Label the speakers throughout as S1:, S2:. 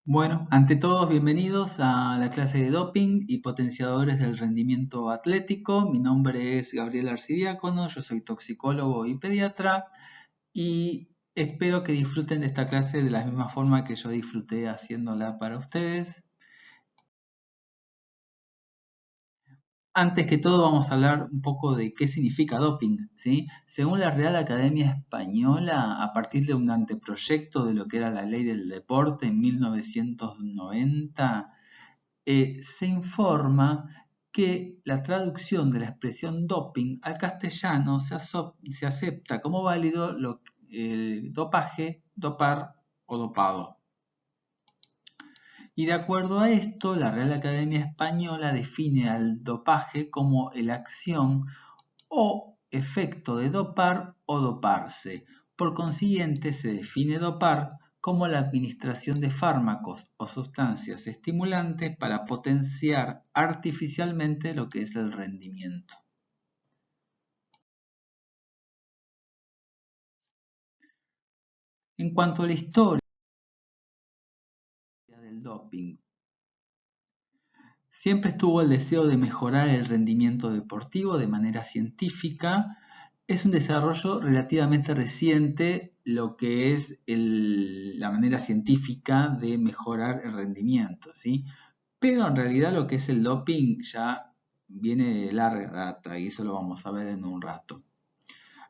S1: Bueno, ante todos, bienvenidos a la clase de doping y potenciadores del rendimiento atlético. Mi nombre es Gabriel Arcidiácono, yo soy toxicólogo y pediatra y espero que disfruten de esta clase de la misma forma que yo disfruté haciéndola para ustedes. Antes que todo vamos a hablar un poco de qué significa doping, ¿sí? Según la Real Academia Española, a partir de un anteproyecto de lo que era la ley del deporte en 1990, se informa que la traducción de la expresión doping al castellano se acepta como válido el dopaje, dopar o dopado. Y de acuerdo a esto, la Real Academia Española define al dopaje como la acción o efecto de dopar o doparse. Por consiguiente, se define dopar como la administración de fármacos o sustancias estimulantes para potenciar artificialmente lo que es el rendimiento. En cuanto a la historia del doping, siempre estuvo el deseo de mejorar el rendimiento deportivo de manera científica. Es un desarrollo relativamente reciente lo que es la manera científica de mejorar el rendimiento, ¿sí? Pero en realidad lo que es el doping ya viene de larga data y eso lo vamos a ver en un rato.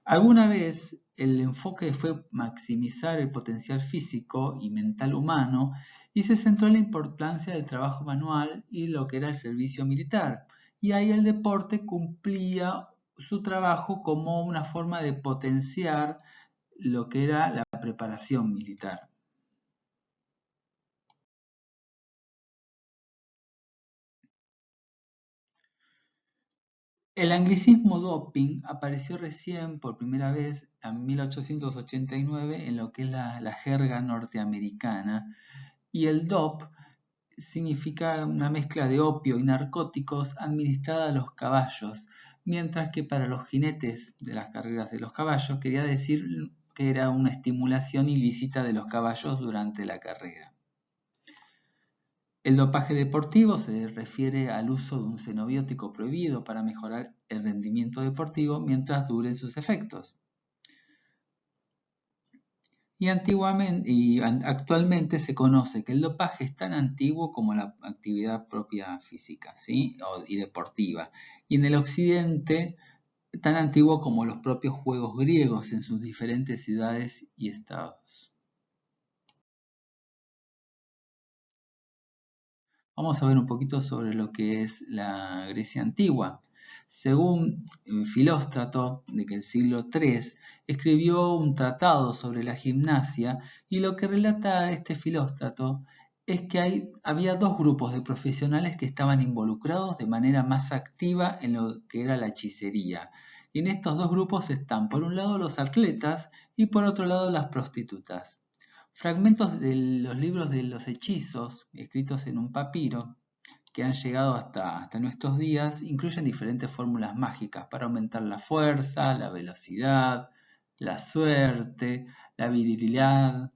S1: Alguna vez el enfoque fue maximizar el potencial físico y mental humano y se centró en la importancia del trabajo manual y lo que era el servicio militar. Y ahí el deporte cumplía su trabajo como una forma de potenciar lo que era la preparación militar. El anglicismo doping apareció recién por primera vez en 1889 en lo que es la jerga norteamericana y el DOP significa una mezcla de opio y narcóticos administrada a los caballos, mientras que para los jinetes de las carreras de los caballos quería decir que era una estimulación ilícita de los caballos durante la carrera. El dopaje deportivo se refiere al uso de un xenobiótico prohibido para mejorar el rendimiento deportivo mientras duren sus efectos. Actualmente se conoce que el dopaje es tan antiguo como la actividad propia física, ¿sí? Y deportiva. Y en el occidente, tan antiguo como los propios juegos griegos en sus diferentes ciudades y estados. Vamos a ver un poquito sobre lo que es la Grecia antigua. Según Filóstrato, de que el siglo III, escribió un tratado sobre la gimnasia y lo que relata este Filóstrato es que había dos grupos de profesionales que estaban involucrados de manera más activa en lo que era la hechicería. Y en estos dos grupos están, por un lado, los atletas y por otro lado, las prostitutas. Fragmentos de los libros de los hechizos, escritos en un papiro, que han llegado hasta nuestros días, incluyen diferentes fórmulas mágicas para aumentar la fuerza, la velocidad, la suerte, la virilidad,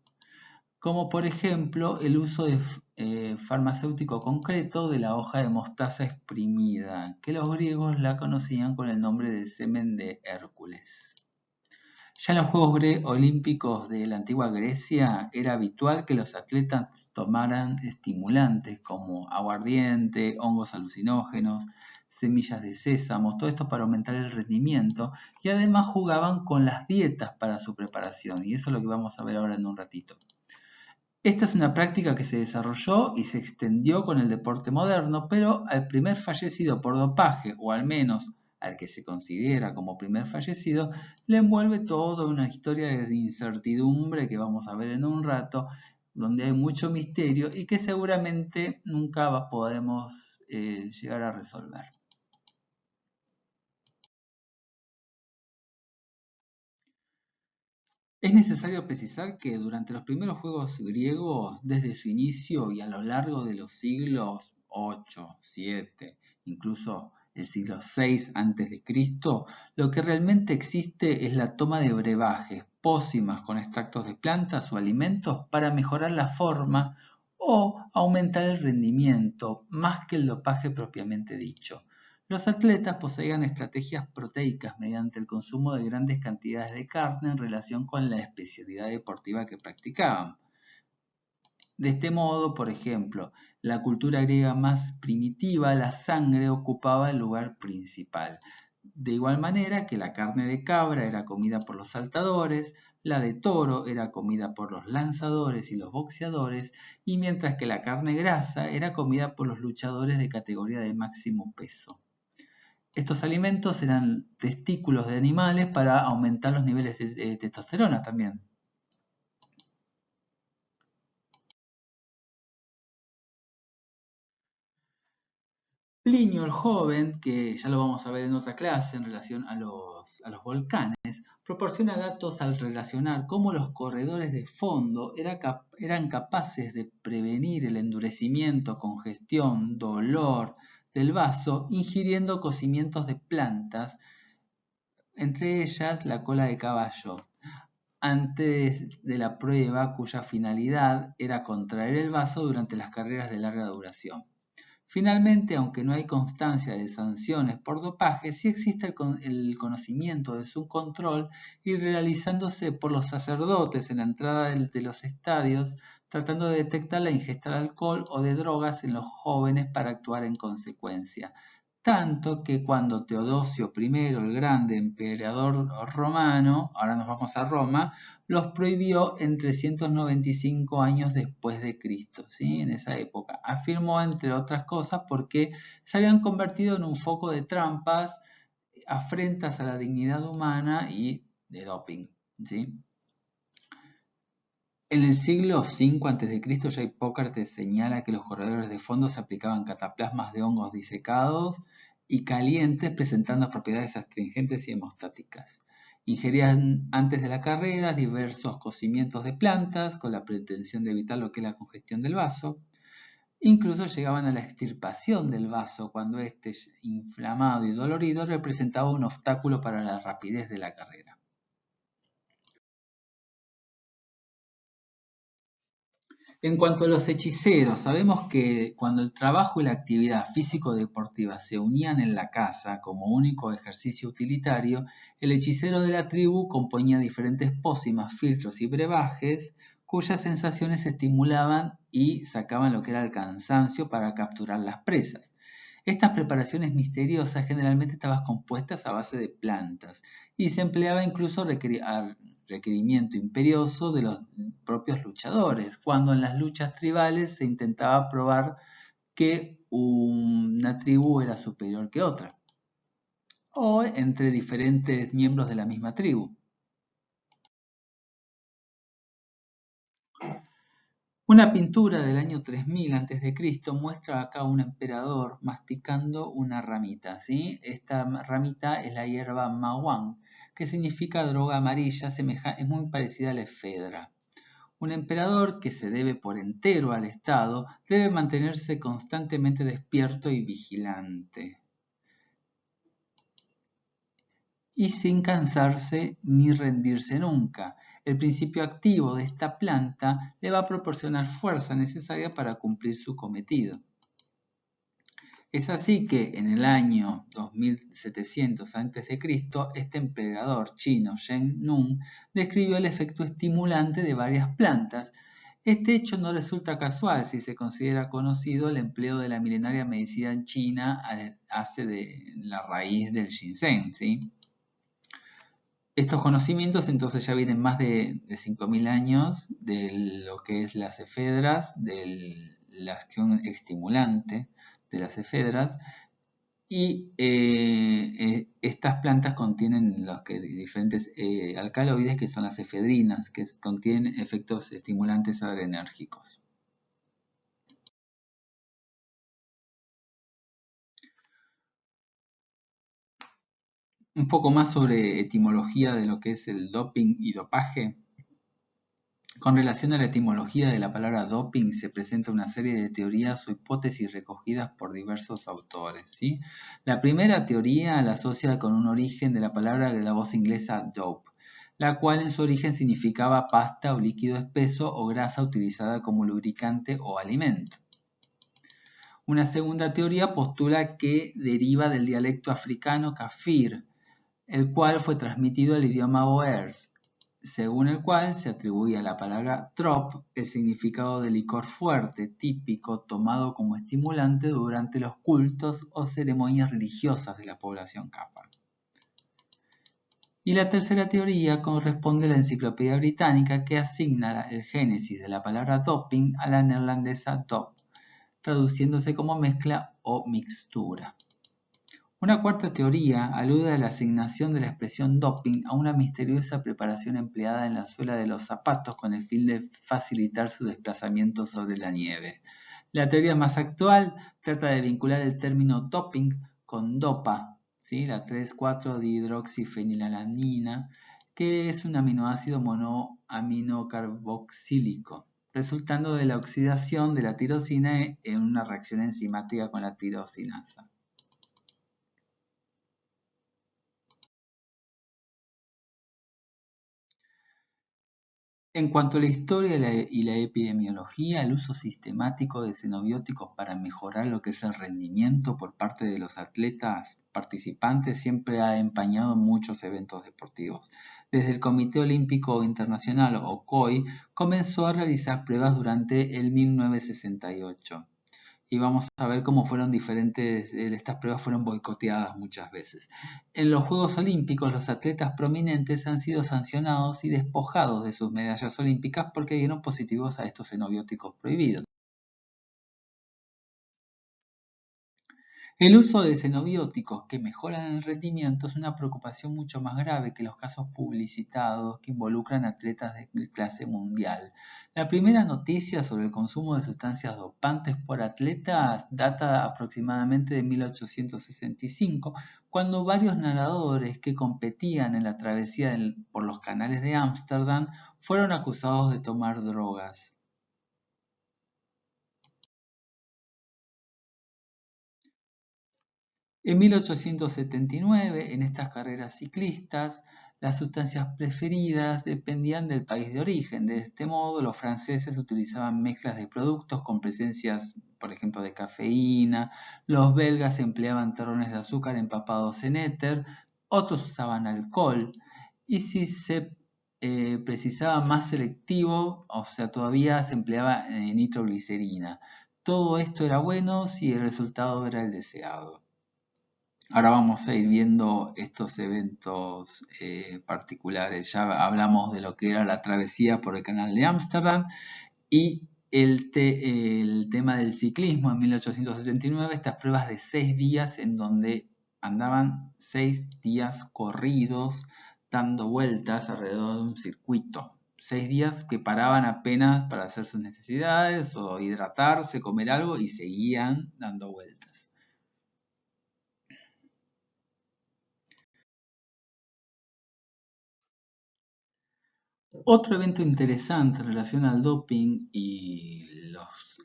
S1: como por ejemplo el uso de farmacéutico concreto de la hoja de mostaza exprimida, que los griegos la conocían con el nombre de semen de Hércules. Ya en los Juegos Olímpicos de la antigua Grecia era habitual que los atletas tomaran estimulantes como aguardiente, hongos alucinógenos, semillas de sésamo, todo esto para aumentar el rendimiento y además jugaban con las dietas para su preparación y eso es lo que vamos a ver ahora en un ratito. Esta es una práctica que se desarrolló y se extendió con el deporte moderno, pero al primer fallecido por dopaje, o al menos al que se considera como primer fallecido, le envuelve toda una historia de incertidumbre que vamos a ver en un rato, donde hay mucho misterio y que seguramente nunca podremos llegar a resolver. Es necesario precisar que durante los primeros juegos griegos, desde su inicio y a lo largo de los siglos 8, 7, incluso el siglo 6 a.C., lo que realmente existe es la toma de brebajes, pócimas con extractos de plantas o alimentos para mejorar la forma o aumentar el rendimiento más que el dopaje propiamente dicho. Los atletas poseían estrategias proteicas mediante el consumo de grandes cantidades de carne en relación con la especialidad deportiva que practicaban. De este modo, por ejemplo, la cultura griega más primitiva, la sangre ocupaba el lugar principal. De igual manera que la carne de cabra era comida por los saltadores, la de toro era comida por los lanzadores y los boxeadores, y mientras que la carne grasa era comida por los luchadores de categoría de máximo peso. Estos alimentos eran testículos de animales para aumentar los niveles de testosterona también. Plinio el Joven, que ya lo vamos a ver en otra clase en relación a los volcanes, proporciona datos al relacionar cómo los corredores de fondo eran capaces de prevenir el endurecimiento, congestión, dolor del vaso ingiriendo cocimientos de plantas, entre ellas la cola de caballo, antes de la prueba cuya finalidad era contraer el vaso durante las carreras de larga duración. Finalmente, aunque no hay constancia de sanciones por dopaje, sí existe el conocimiento de su control y realizándose por los sacerdotes en la entrada de los estadios, tratando de detectar la ingesta de alcohol o de drogas en los jóvenes para actuar en consecuencia. Tanto que cuando Teodosio I, el grande emperador romano, ahora nos vamos a Roma, los prohibió en 395 años después de Cristo, ¿sí? En esa época. Afirmó, entre otras cosas, porque se habían convertido en un foco de trampas, afrentas a la dignidad humana y de doping, ¿sí? En el siglo V a.C., ya Hipócrates señala que los corredores de fondo se aplicaban cataplasmas de hongos disecados y calientes presentando propiedades astringentes y hemostáticas. Ingerían antes de la carrera diversos cocimientos de plantas con la pretensión de evitar lo que es la congestión del vaso. Incluso llegaban a la extirpación del vaso cuando éste, inflamado y dolorido, representaba un obstáculo para la rapidez de la carrera. En cuanto a los hechiceros, sabemos que cuando el trabajo y la actividad físico-deportiva se unían en la casa como único ejercicio utilitario, el hechicero de la tribu componía diferentes pócimas, filtros y brebajes cuyas sensaciones estimulaban y sacaban lo que era el cansancio para capturar las presas. Estas preparaciones misteriosas generalmente estaban compuestas a base de plantas y se empleaba incluso requerimiento imperioso de los propios luchadores, cuando en las luchas tribales se intentaba probar que una tribu era superior que otra, o entre diferentes miembros de la misma tribu. Una pintura del año 3000 a.C. muestra acá a un emperador masticando una ramita, ¿sí? Esta ramita es la hierba mawán, que significa droga amarilla, es muy parecida a la efedra. Un emperador que se debe por entero al Estado debe mantenerse constantemente despierto y vigilante, y sin cansarse ni rendirse nunca. El principio activo de esta planta le va a proporcionar fuerza necesaria para cumplir su cometido. Es así que en el año 2700 a.C., este emperador chino Zheng Nung describió el efecto estimulante de varias plantas. Este hecho no resulta casual si se considera conocido el empleo de la milenaria medicina en China hace de la raíz del ginseng, ¿sí? Estos conocimientos entonces ya vienen más de 5.000 años de lo que es las efedras, de la acción estimulante de las efedras, y estas plantas contienen diferentes alcaloides que son las efedrinas, que contienen efectos estimulantes adrenérgicos. Un poco más sobre etimología de lo que es el doping y dopaje. Con relación a la etimología de la palabra doping, se presenta una serie de teorías o hipótesis recogidas por diversos autores, ¿sí? La primera teoría la asocia con un origen de la palabra de la voz inglesa dope. la cual en su origen significaba pasta o líquido espeso o grasa utilizada como lubricante o alimento. Una segunda teoría postula que deriva del dialecto africano kafir, el cual fue transmitido al idioma boers, según el cual se atribuye a la palabra trop el significado de licor fuerte, típico, tomado como estimulante durante los cultos o ceremonias religiosas de la población kafa. Y la tercera teoría corresponde a la Enciclopedia Británica, que asigna el génesis de la palabra doping a la neerlandesa dop, traduciéndose como mezcla o mixtura. Una cuarta teoría alude a la asignación de la expresión doping a una misteriosa preparación empleada en la suela de los zapatos con el fin de facilitar su desplazamiento sobre la nieve. La teoría más actual trata de vincular el término doping con dopa, ¿sí? La 3,4-dihidroxifenilalanina, que es un aminoácido monoaminocarboxílico, resultando de la oxidación de la tirosina en una reacción enzimática con la tirosinasa. En cuanto a la historia y la epidemiología, el uso sistemático de xenobióticos para mejorar lo que es el rendimiento por parte de los atletas participantes siempre ha empañado muchos eventos deportivos. Desde el Comité Olímpico Internacional, o COI, comenzó a realizar pruebas durante el 1968. Y vamos a ver cómo fueron diferentes, estas pruebas fueron boicoteadas muchas veces. En los Juegos Olímpicos, los atletas prominentes han sido sancionados y despojados de sus medallas olímpicas porque dieron positivos a estos xenobióticos prohibidos. El uso de xenobióticos que mejoran el rendimiento es una preocupación mucho más grave que los casos publicitados que involucran atletas de clase mundial. La primera noticia sobre el consumo de sustancias dopantes por atletas data aproximadamente de 1865, cuando varios nadadores que competían en la travesía por los canales de Ámsterdam fueron acusados de tomar drogas. En 1879, en estas carreras ciclistas, las sustancias preferidas dependían del país de origen. De este modo, los franceses utilizaban mezclas de productos con presencias, por ejemplo, de cafeína, los belgas empleaban terrones de azúcar empapados en éter, otros usaban alcohol, y si se precisaba más selectivo, o sea, todavía se empleaba nitroglicerina. Todo esto era bueno si el resultado era el deseado. Ahora vamos a ir viendo estos eventos particulares. Ya hablamos de lo que era la travesía por el canal de Ámsterdam y el tema del ciclismo en 1879, estas pruebas de 6 días en donde andaban 6 días corridos dando vueltas alrededor de un circuito. 6 días que paraban apenas para hacer sus necesidades o hidratarse, comer algo y seguían dando vueltas. Otro evento interesante en relación al doping y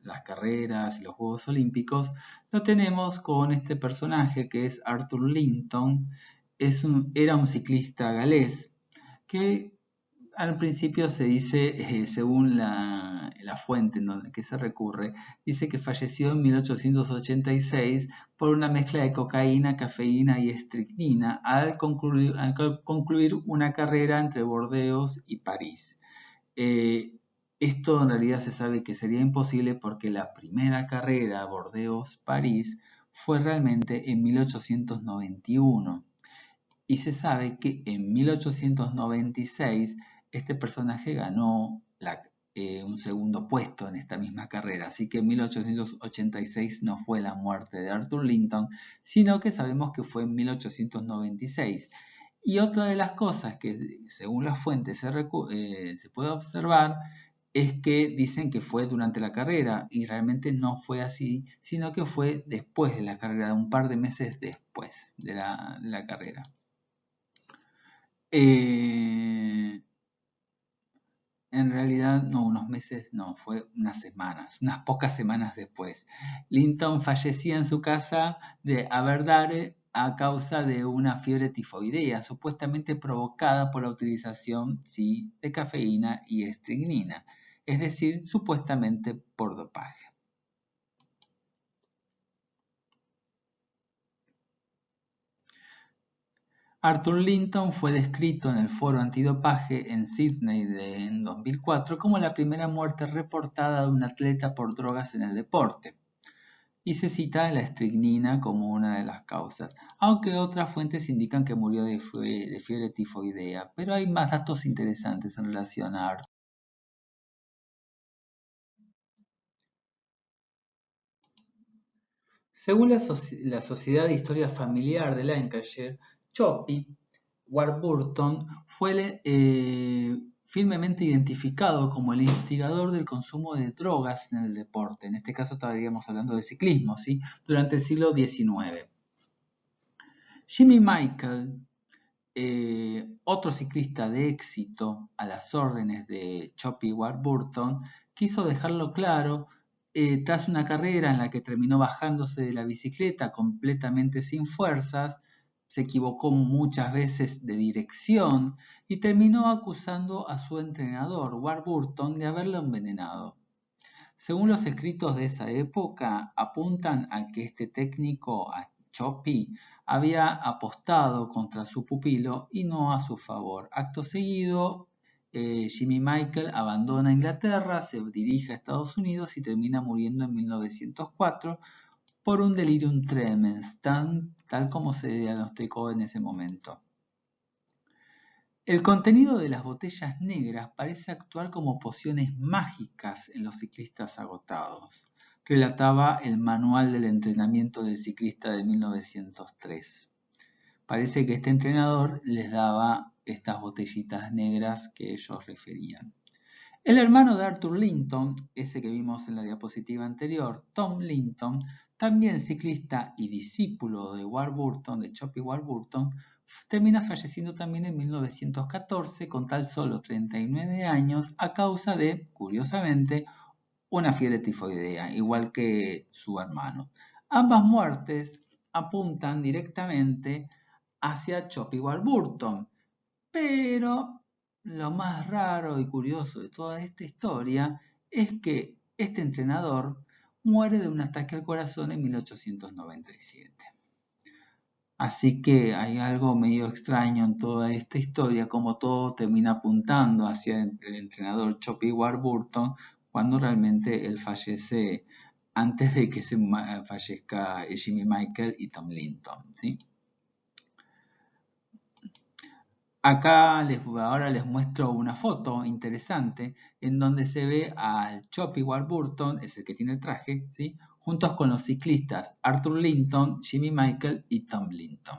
S1: las carreras y los Juegos Olímpicos lo tenemos con este personaje que es Arthur Linton. Era un ciclista galés que al principio se dice, según la fuente en que se recurre, dice que falleció en 1886 por una mezcla de cocaína, cafeína y estricnina al concluir una carrera entre Burdeos y París. Esto en realidad se sabe que sería imposible porque la primera carrera, Burdeos-París, fue realmente en 1891. Y se sabe que en 1896 este personaje ganó un segundo puesto en esta misma carrera. Así que en 1886 no fue la muerte de Arthur Linton, sino que sabemos que fue en 1896. Y otra de las cosas que según las fuentes se puede observar es que dicen que fue durante la carrera y realmente no fue así, sino que fue después de la carrera, un par de meses después de la carrera. En realidad, no, unos meses, no, fue unas semanas, unas pocas semanas después. Linton fallecía en su casa de Aberdare a causa de una fiebre tifoidea, supuestamente provocada por la utilización de cafeína y estricnina, es decir, supuestamente por dopaje. Arthur Linton fue descrito en el Foro Antidopaje en Sydney en 2004 como la primera muerte reportada de un atleta por drogas en el deporte, y se cita la estricnina como una de las causas, aunque otras fuentes indican que murió de fiebre tifoidea, pero hay más datos interesantes en relación a Arthur. Según la Sociedad de Historia Familiar de Lancashire, Choppy Warburton fue firmemente identificado como el instigador del consumo de drogas en el deporte. En este caso estaríamos hablando de ciclismo, ¿sí? Durante el siglo XIX. Jimmy Michael, otro ciclista de éxito a las órdenes de Choppy Warburton, quiso dejarlo claro tras una carrera en la que terminó bajándose de la bicicleta completamente sin fuerzas, se equivocó muchas veces de dirección y terminó acusando a su entrenador, Warburton, de haberlo envenenado. Según los escritos de esa época, apuntan a que este técnico, Choppy, había apostado contra su pupilo y no a su favor. Acto seguido, Jimmy Michael abandona Inglaterra, se dirige a Estados Unidos y termina muriendo en 1904 por un delirium tremens, tal como se diagnosticó en ese momento. El contenido de las botellas negras parece actuar como pociones mágicas en los ciclistas agotados, relataba el Manual del Entrenamiento del Ciclista de 1903. Parece que este entrenador les daba estas botellitas negras que ellos referían. El hermano de Arthur Linton, ese que vimos en la diapositiva anterior, Tom Linton, también ciclista y discípulo de Warburton, de Choppy Warburton, termina falleciendo también en 1914 con tan solo 39 años a causa de, curiosamente, una fiebre tifoidea, igual que su hermano. Ambas muertes apuntan directamente hacia Choppy Warburton, pero lo más raro y curioso de toda esta historia es que este entrenador muere de un ataque al corazón en 1897. Así que hay algo medio extraño en toda esta historia, como todo termina apuntando hacia el entrenador Choppy Warburton, cuando realmente él fallece antes de que fallezca Jimmy Michael y Tom Linton, ¿sí? Acá ahora les muestro una foto interesante en donde se ve al Choppy Warburton, es el que tiene el traje, ¿sí? Juntos con los ciclistas Arthur Linton, Jimmy Michael y Tom Linton.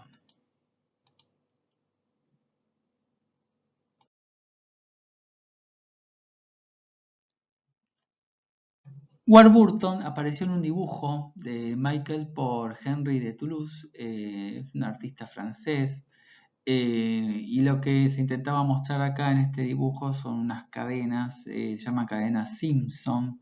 S1: Warburton apareció en un dibujo de Michael por Henry de Toulouse, es un artista francés, y lo que se intentaba mostrar acá en este dibujo son unas cadenas, se llaman cadenas Simpson,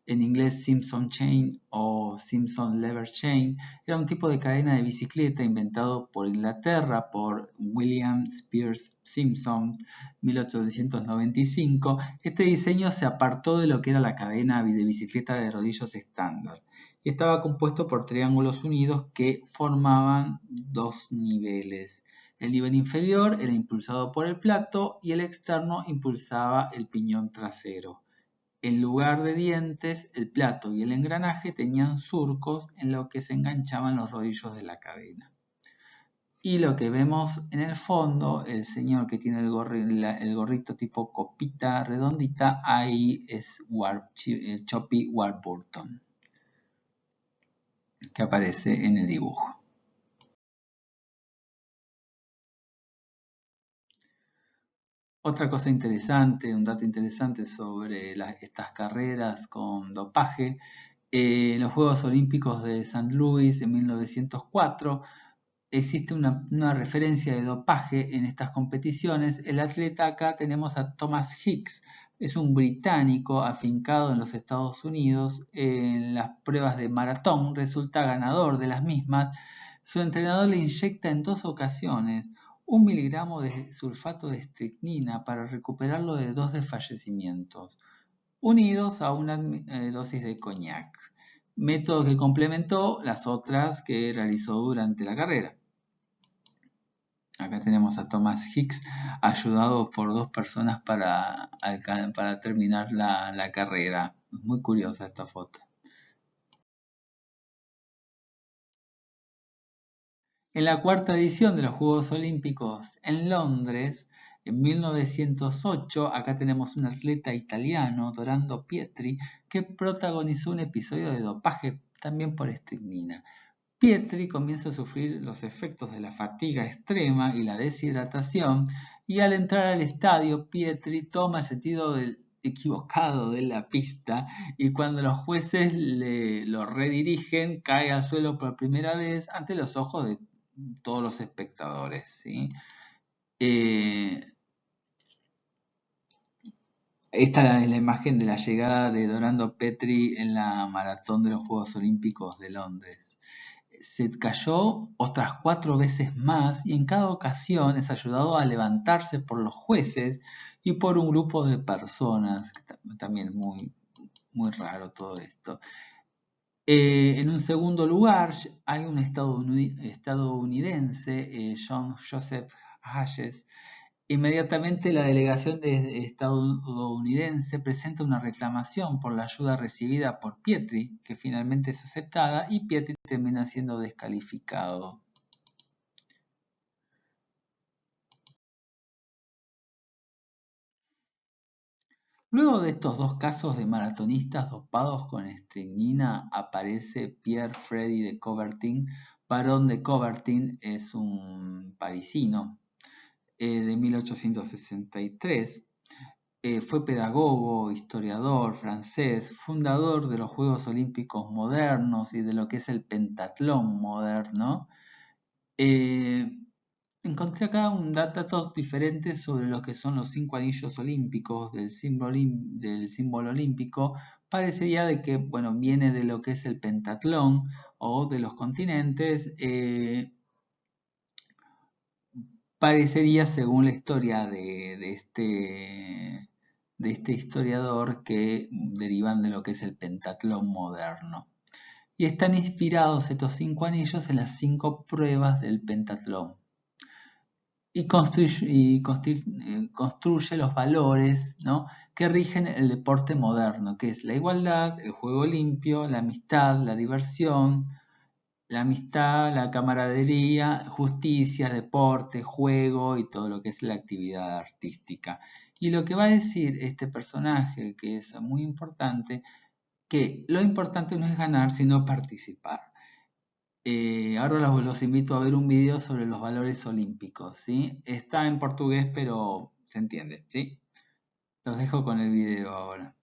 S1: en inglés Simpson Chain o Simpson Lever Chain. Era un tipo de cadena de bicicleta inventado por Inglaterra por William Spears Simpson, 1895. Este diseño se apartó de lo que era la cadena de bicicleta de rodillos estándar y estaba compuesto por triángulos unidos que formaban dos niveles. El nivel inferior era impulsado por el plato y el externo impulsaba el piñón trasero. En lugar de dientes, el plato y el engranaje tenían surcos en los que se enganchaban los rodillos de la cadena. Y lo que vemos en el fondo, el señor que tiene el gorrito tipo copita redondita, ahí es el Choppy Warburton, que aparece en el dibujo. Otra cosa interesante, un dato interesante sobre estas carreras con dopaje, en los Juegos Olímpicos de St. Louis en 1904 existe una referencia de dopaje en estas competiciones. El atleta acá tenemos a Thomas Hicks, es un británico afincado en los Estados Unidos. En las pruebas de maratón resulta ganador de las mismas, Su entrenador le inyecta en 2 ocasiones 1 miligramo de sulfato de estricnina para recuperarlo de 2 desfallecimientos, unidos a una dosis de coñac, método que complementó las otras que realizó durante la carrera. Acá tenemos a Thomas Hicks ayudado por 2 personas para terminar la carrera. Muy curiosa esta foto. En la 4ª edición de los Juegos Olímpicos en Londres, en 1908, acá tenemos un atleta italiano, Dorando Pietri, que protagonizó un episodio de dopaje también por estricnina. Pietri comienza a sufrir los efectos de la fatiga extrema y la deshidratación, y al entrar al estadio, Pietri toma el sentido equivocado de la pista, y cuando los jueces lo redirigen, cae al suelo por primera vez ante los ojos de todos los espectadores, ¿sí? Esta es la imagen de la llegada de Dorando Pietri en la maratón de los Juegos Olímpicos de Londres. Se cayó otras 4 veces más y en cada ocasión es ayudado a levantarse por los jueces y por un grupo de personas. También muy, muy raro todo esto. En un segundo lugar hay un estadounidense, John Joseph Hayes. Inmediatamente la delegación estadounidense presenta una reclamación por la ayuda recibida por Pietri, que finalmente es aceptada, y Pietri termina siendo descalificado. Luego de estos 2 casos de maratonistas dopados con estricnina, aparece Pierre Freddy de Coubertin. Barón de Coubertin es un parisino de 1863. Fue pedagogo, historiador francés, fundador de los Juegos Olímpicos modernos y de lo que es el pentatlón moderno. Encontré acá datos diferentes sobre lo que son los 5 anillos olímpicos del símbolo olímpico. Parecería de que, bueno, viene de lo que es el pentatlón o de los continentes. Parecería, según la historia de este historiador, que derivan de lo que es el pentatlón moderno. Y están inspirados estos 5 anillos en las 5 pruebas del pentatlón. Y construye los valores, ¿no?, que rigen el deporte moderno, que es la igualdad, el juego limpio, la amistad, la diversión, la amistad, la camaradería, justicia, deporte, juego y todo lo que es la actividad artística. Y lo que va a decir este personaje, que es muy importante, que lo importante no es ganar, sino participar. Ahora los invito a ver un video sobre los valores olímpicos, ¿sí? Está en portugués, pero se entiende, ¿sí? Los dejo con el video ahora.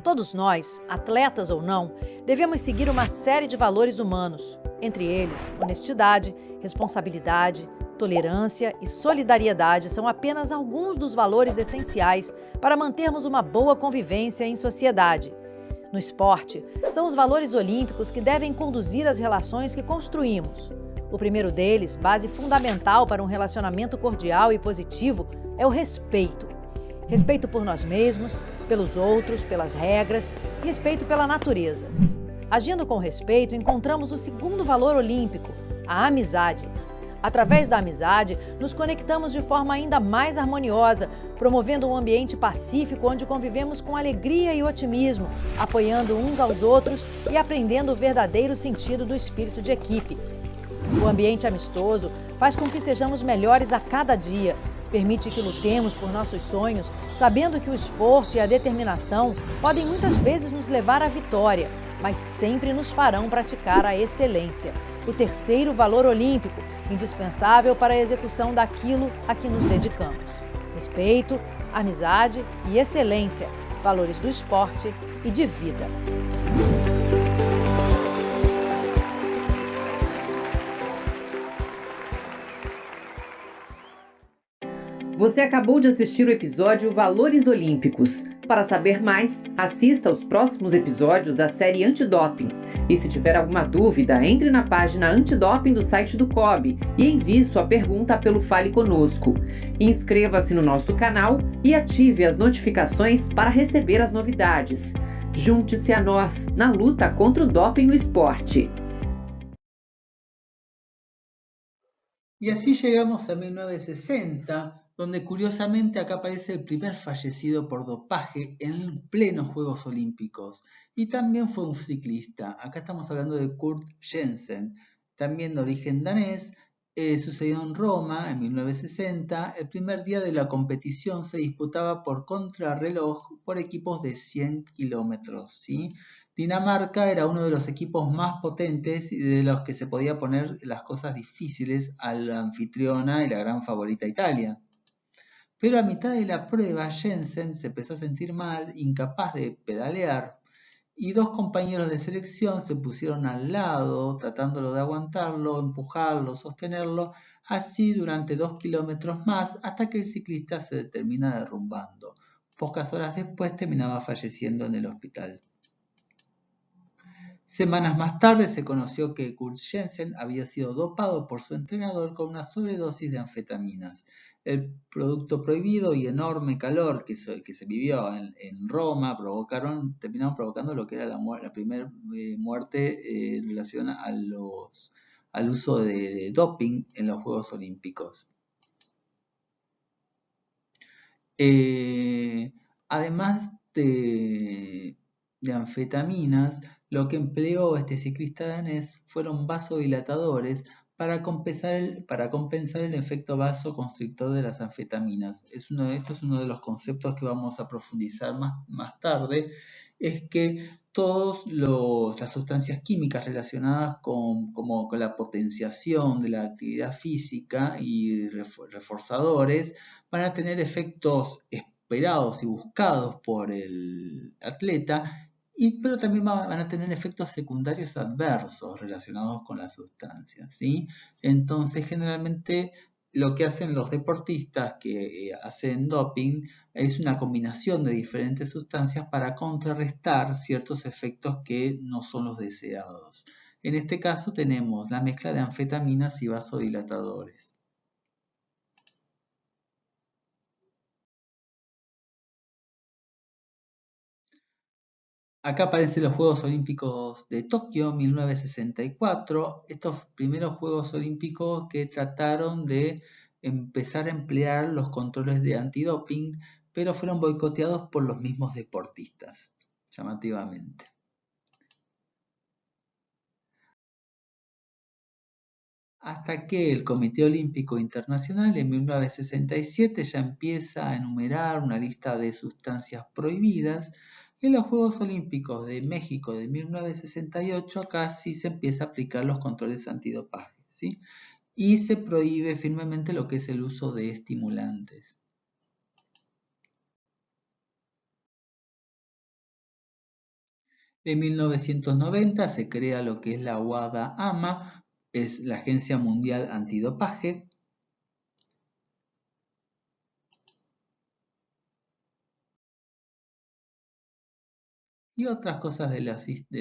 S2: Todos nós, atletas ou não, devemos seguir uma série de valores humanos, entre eles honestidade, responsabilidade, tolerância e solidariedade são apenas alguns dos valores essenciais para mantermos uma boa convivência em sociedade. No esporte, são os valores olímpicos que devem conduzir as relações que construímos. O primeiro deles, base fundamental para um relacionamento cordial e positivo, é o respeito. Respeito por nós mesmos, pelos outros, pelas regras, respeito pela natureza. Agindo com respeito, encontramos o segundo valor olímpico, a amizade. Através da amizade, nos conectamos de forma ainda mais harmoniosa, promovendo um ambiente pacífico onde convivemos com alegria e otimismo, apoiando uns aos outros e aprendendo o verdadeiro sentido do espírito de equipe. O ambiente amistoso faz com que sejamos melhores a cada dia, permite que lutemos por nossos sonhos, sabendo que o esforço e a determinação podem muitas vezes nos levar à vitória, mas sempre nos farão praticar a excelência. O terceiro valor olímpico, indispensável para a execução daquilo a que nos dedicamos. Respeito, amizade e excelência, valores do esporte e de vida.
S3: Você acabou de assistir o episódio Valores Olímpicos.
S2: Para saber mais, assista aos próximos episódios da série Antidoping. E se tiver alguma dúvida, entre na página Antidoping do site do COB e envie sua pergunta pelo Fale Conosco. Inscreva-se no nosso canal e ative as notificações para receber as novidades. Junte-se a nós na luta contra o doping no esporte.
S1: Y así llegamos a 1960, donde curiosamente acá aparece el primer fallecido por dopaje en plenos Juegos Olímpicos. Y también fue un ciclista. Acá estamos hablando de Kurt Jensen, también de origen danés. Sucedió en Roma en 1960. El primer día de la competición se disputaba por contrarreloj por equipos de 100 kilómetros, ¿sí? Dinamarca era uno de los equipos más potentes y de los que se podía poner las cosas difíciles a la anfitriona y la gran favorita Italia. Pero a mitad de la prueba Jensen se empezó a sentir mal, incapaz de pedalear, y dos compañeros de selección se pusieron al lado, tratándolo de aguantarlo, empujarlo, sostenerlo, así durante 2 kilómetros más, hasta que el ciclista se termina derrumbando. Pocas horas después terminaba falleciendo en el hospital. Semanas más tarde se conoció que Kurt Jensen había sido dopado por su entrenador con una sobredosis de anfetaminas. El producto prohibido y enorme calor que se vivió en Roma terminaron provocando lo que era la primera muerte en relación al uso de doping en los Juegos Olímpicos. Además de anfetaminas, lo que empleó este ciclista danés fueron vasodilatadores para compensar el efecto vasoconstrictor de las anfetaminas. Esto es uno de los conceptos que vamos a profundizar más tarde, es que todas las sustancias químicas relacionadas con la potenciación de la actividad física y reforzadores van a tener efectos esperados y buscados por el atleta, pero también van a tener efectos secundarios adversos relacionados con las sustancias, ¿sí? Entonces, generalmente lo que hacen los deportistas que hacen doping es una combinación de diferentes sustancias para contrarrestar ciertos efectos que no son los deseados. En este caso tenemos la mezcla de anfetaminas y vasodilatadores. Acá aparecen los Juegos Olímpicos de Tokio 1964, estos primeros Juegos Olímpicos que trataron de empezar a emplear los controles de antidoping, pero fueron boicoteados por los mismos deportistas, llamativamente. Hasta que el Comité Olímpico Internacional en 1967 ya empieza a enumerar una lista de sustancias prohibidas. En los Juegos Olímpicos de México de 1968 acá sí se empieza a aplicar los controles antidopaje, ¿sí? Y se prohíbe firmemente lo que es el uso de estimulantes. En 1990 se crea lo que es la WADA-AMA, es la Agencia Mundial Antidopaje. Y otras cosas de la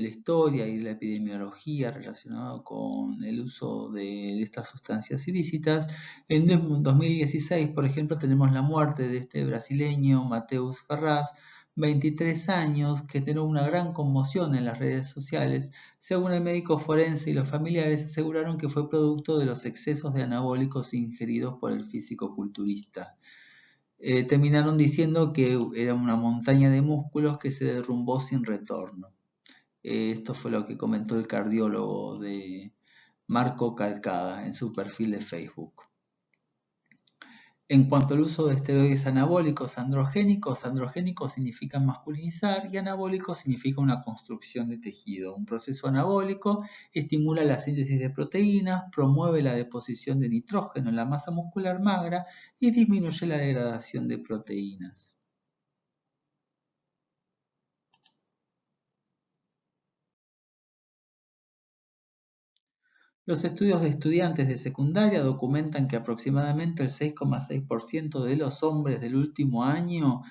S1: historia y de la epidemiología relacionado con el uso de estas sustancias ilícitas. En 2016, por ejemplo, tenemos la muerte de este brasileño, Mateus Ferraz, 23 años, que generó una gran conmoción en las redes sociales. Según el médico forense y los familiares, aseguraron que fue producto de los excesos de anabólicos ingeridos por el físico-culturista. Terminaron diciendo que era una montaña de músculos que se derrumbó sin retorno. Esto fue lo que comentó el cardiólogo de Marco Calcada en su perfil de Facebook. En cuanto al uso de esteroides anabólicos androgénicos, androgénicos significa masculinizar y anabólico significa una construcción de tejido. Un proceso anabólico estimula la síntesis de proteínas, promueve la deposición de nitrógeno en la masa muscular magra y disminuye la degradación de proteínas. Los estudios de estudiantes de secundaria documentan que aproximadamente el 6,6% de los hombres del último año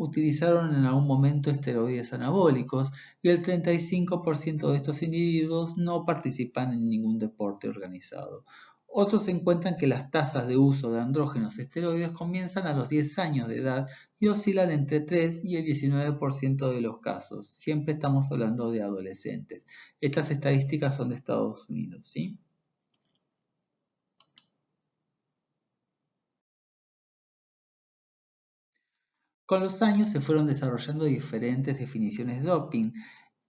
S1: utilizaron en algún momento esteroides anabólicos y el 35% de estos individuos no participan en ningún deporte organizado. Otros encuentran que las tasas de uso de andrógenos esteroides comienzan a los 10 años de edad y oscilan entre 3 y el 19% de los casos. Siempre estamos hablando de adolescentes. Estas estadísticas son de Estados Unidos, ¿sí? Con los años se fueron desarrollando diferentes definiciones de doping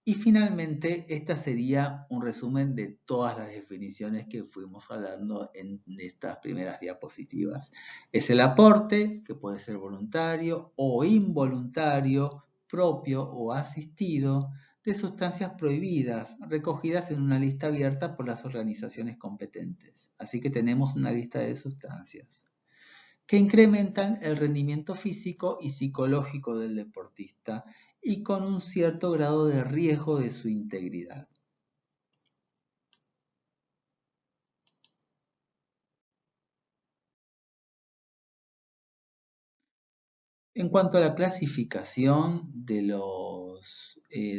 S1: y finalmente esta sería un resumen de todas las definiciones que fuimos hablando en estas primeras diapositivas. Es el aporte, que puede ser voluntario o involuntario, propio o asistido, de sustancias prohibidas recogidas en una lista abierta por las organizaciones competentes. Así que tenemos una lista de sustancias que incrementan el rendimiento físico y psicológico del deportista y con un cierto grado de riesgo de su integridad. En cuanto a la clasificación de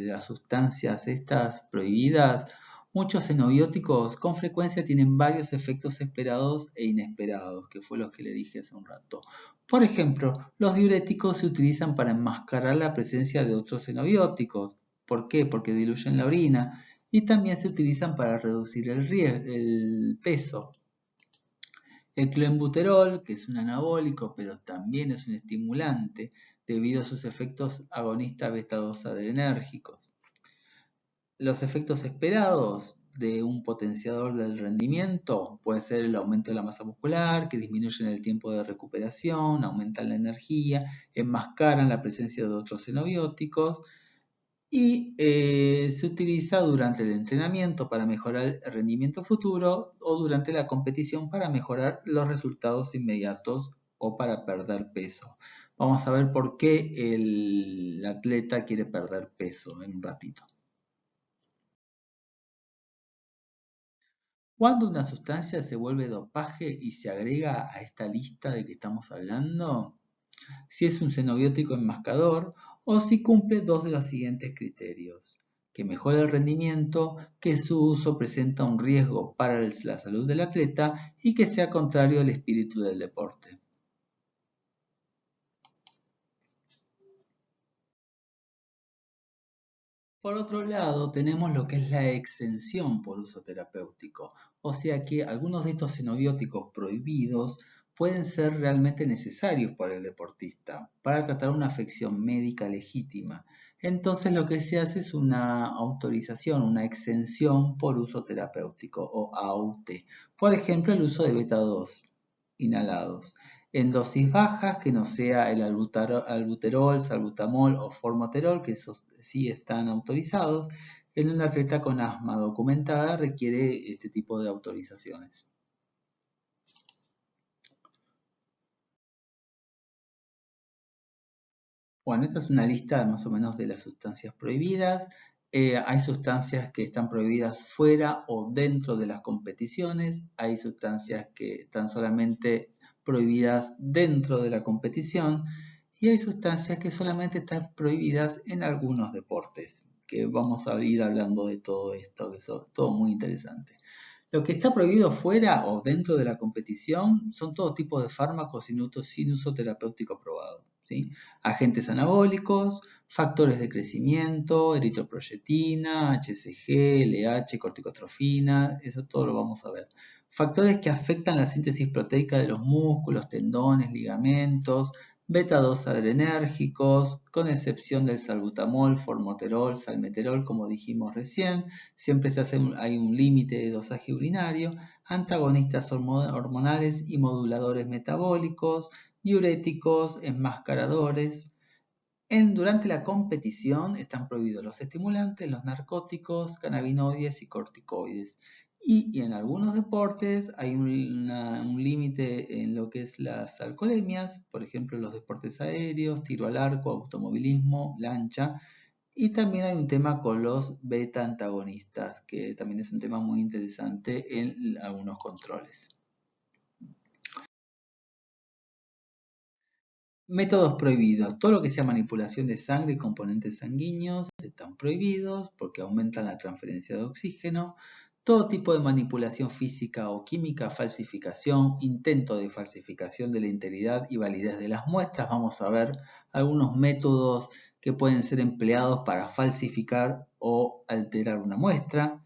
S1: las sustancias estas prohibidas, muchos xenobióticos con frecuencia tienen varios efectos esperados e inesperados, que fue lo que le dije hace un rato. Por ejemplo, los diuréticos se utilizan para enmascarar la presencia de otros xenobióticos. ¿Por qué? Porque diluyen la orina y también se utilizan para reducir el peso. El clenbuterol, que es un anabólico, pero también es un estimulante debido a sus efectos agonistas beta-2 adrenérgicos. Los efectos esperados de un potenciador del rendimiento puede ser el aumento de la masa muscular, que disminuyen el tiempo de recuperación, aumentan la energía, enmascaran la presencia de otros xenobióticos y se utiliza durante el entrenamiento para mejorar el rendimiento futuro o durante la competición para mejorar los resultados inmediatos o para perder peso. Vamos a ver por qué el atleta quiere perder peso en un ratito. Cuando una sustancia se vuelve dopaje y se agrega a esta lista de que estamos hablando, si es un xenobiótico enmascador o si cumple dos de los siguientes criterios: que mejora el rendimiento, que su uso presenta un riesgo para la salud del atleta y que sea contrario al espíritu del deporte. Por otro lado, tenemos lo que es la exención por uso terapéutico, o sea que algunos de estos xenobióticos prohibidos pueden ser realmente necesarios para el deportista, para tratar una afección médica legítima. Entonces lo que se hace es una autorización, una exención por uso terapéutico o AUT. Por ejemplo, el uso de beta-2 inhalados en dosis bajas, que no sea el albuterol, salbutamol o formoterol, que esos sí están autorizados. En un atleta con asma documentada requiere este tipo de autorizaciones. Bueno, esta es una lista más o menos de las sustancias prohibidas. Hay sustancias que están prohibidas fuera o dentro de las competiciones. Hay sustancias que están solamente prohibidas dentro de la competición. Y hay sustancias que solamente están prohibidas en algunos deportes, que vamos a ir hablando de todo esto, que es todo muy interesante. Lo que está prohibido fuera o dentro de la competición son todo tipo de fármacos sin uso terapéutico probado, ¿sí? Agentes anabólicos, factores de crecimiento, eritroproyetina, HCG, LH, corticotrofina, eso todo lo vamos a ver. Factores que afectan la síntesis proteica de los músculos, tendones, ligamentos, beta-2 adrenérgicos, con excepción del salbutamol, formoterol, salmeterol, como dijimos recién. Siempre hay un límite de dosaje urinario, antagonistas hormonales y moduladores metabólicos, diuréticos, enmascaradores. Durante la competición están prohibidos los estimulantes, los narcóticos, cannabinoides y corticoides. Y en algunos deportes hay un límite en lo que es las alcoholemias, por ejemplo los deportes aéreos, tiro al arco, automovilismo, lancha. Y también hay un tema con los beta antagonistas, que también es un tema muy interesante en algunos controles. Métodos prohibidos. Todo lo que sea manipulación de sangre y componentes sanguíneos están prohibidos porque aumentan la transferencia de oxígeno. Todo tipo de manipulación física o química, falsificación, intento de falsificación de la integridad y validez de las muestras. Vamos a ver algunos métodos que pueden ser empleados para falsificar o alterar una muestra.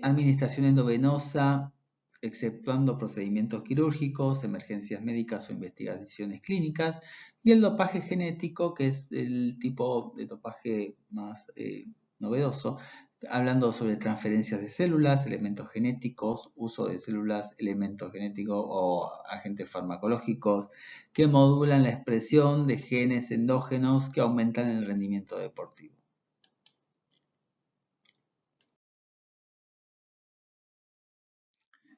S1: Administración endovenosa, exceptuando procedimientos quirúrgicos, emergencias médicas o investigaciones clínicas, y el dopaje genético, que es el tipo de dopaje más novedoso, hablando sobre transferencias de células, elementos genéticos, uso de células, elementos genéticos o agentes farmacológicos que modulan la expresión de genes endógenos que aumentan el rendimiento deportivo.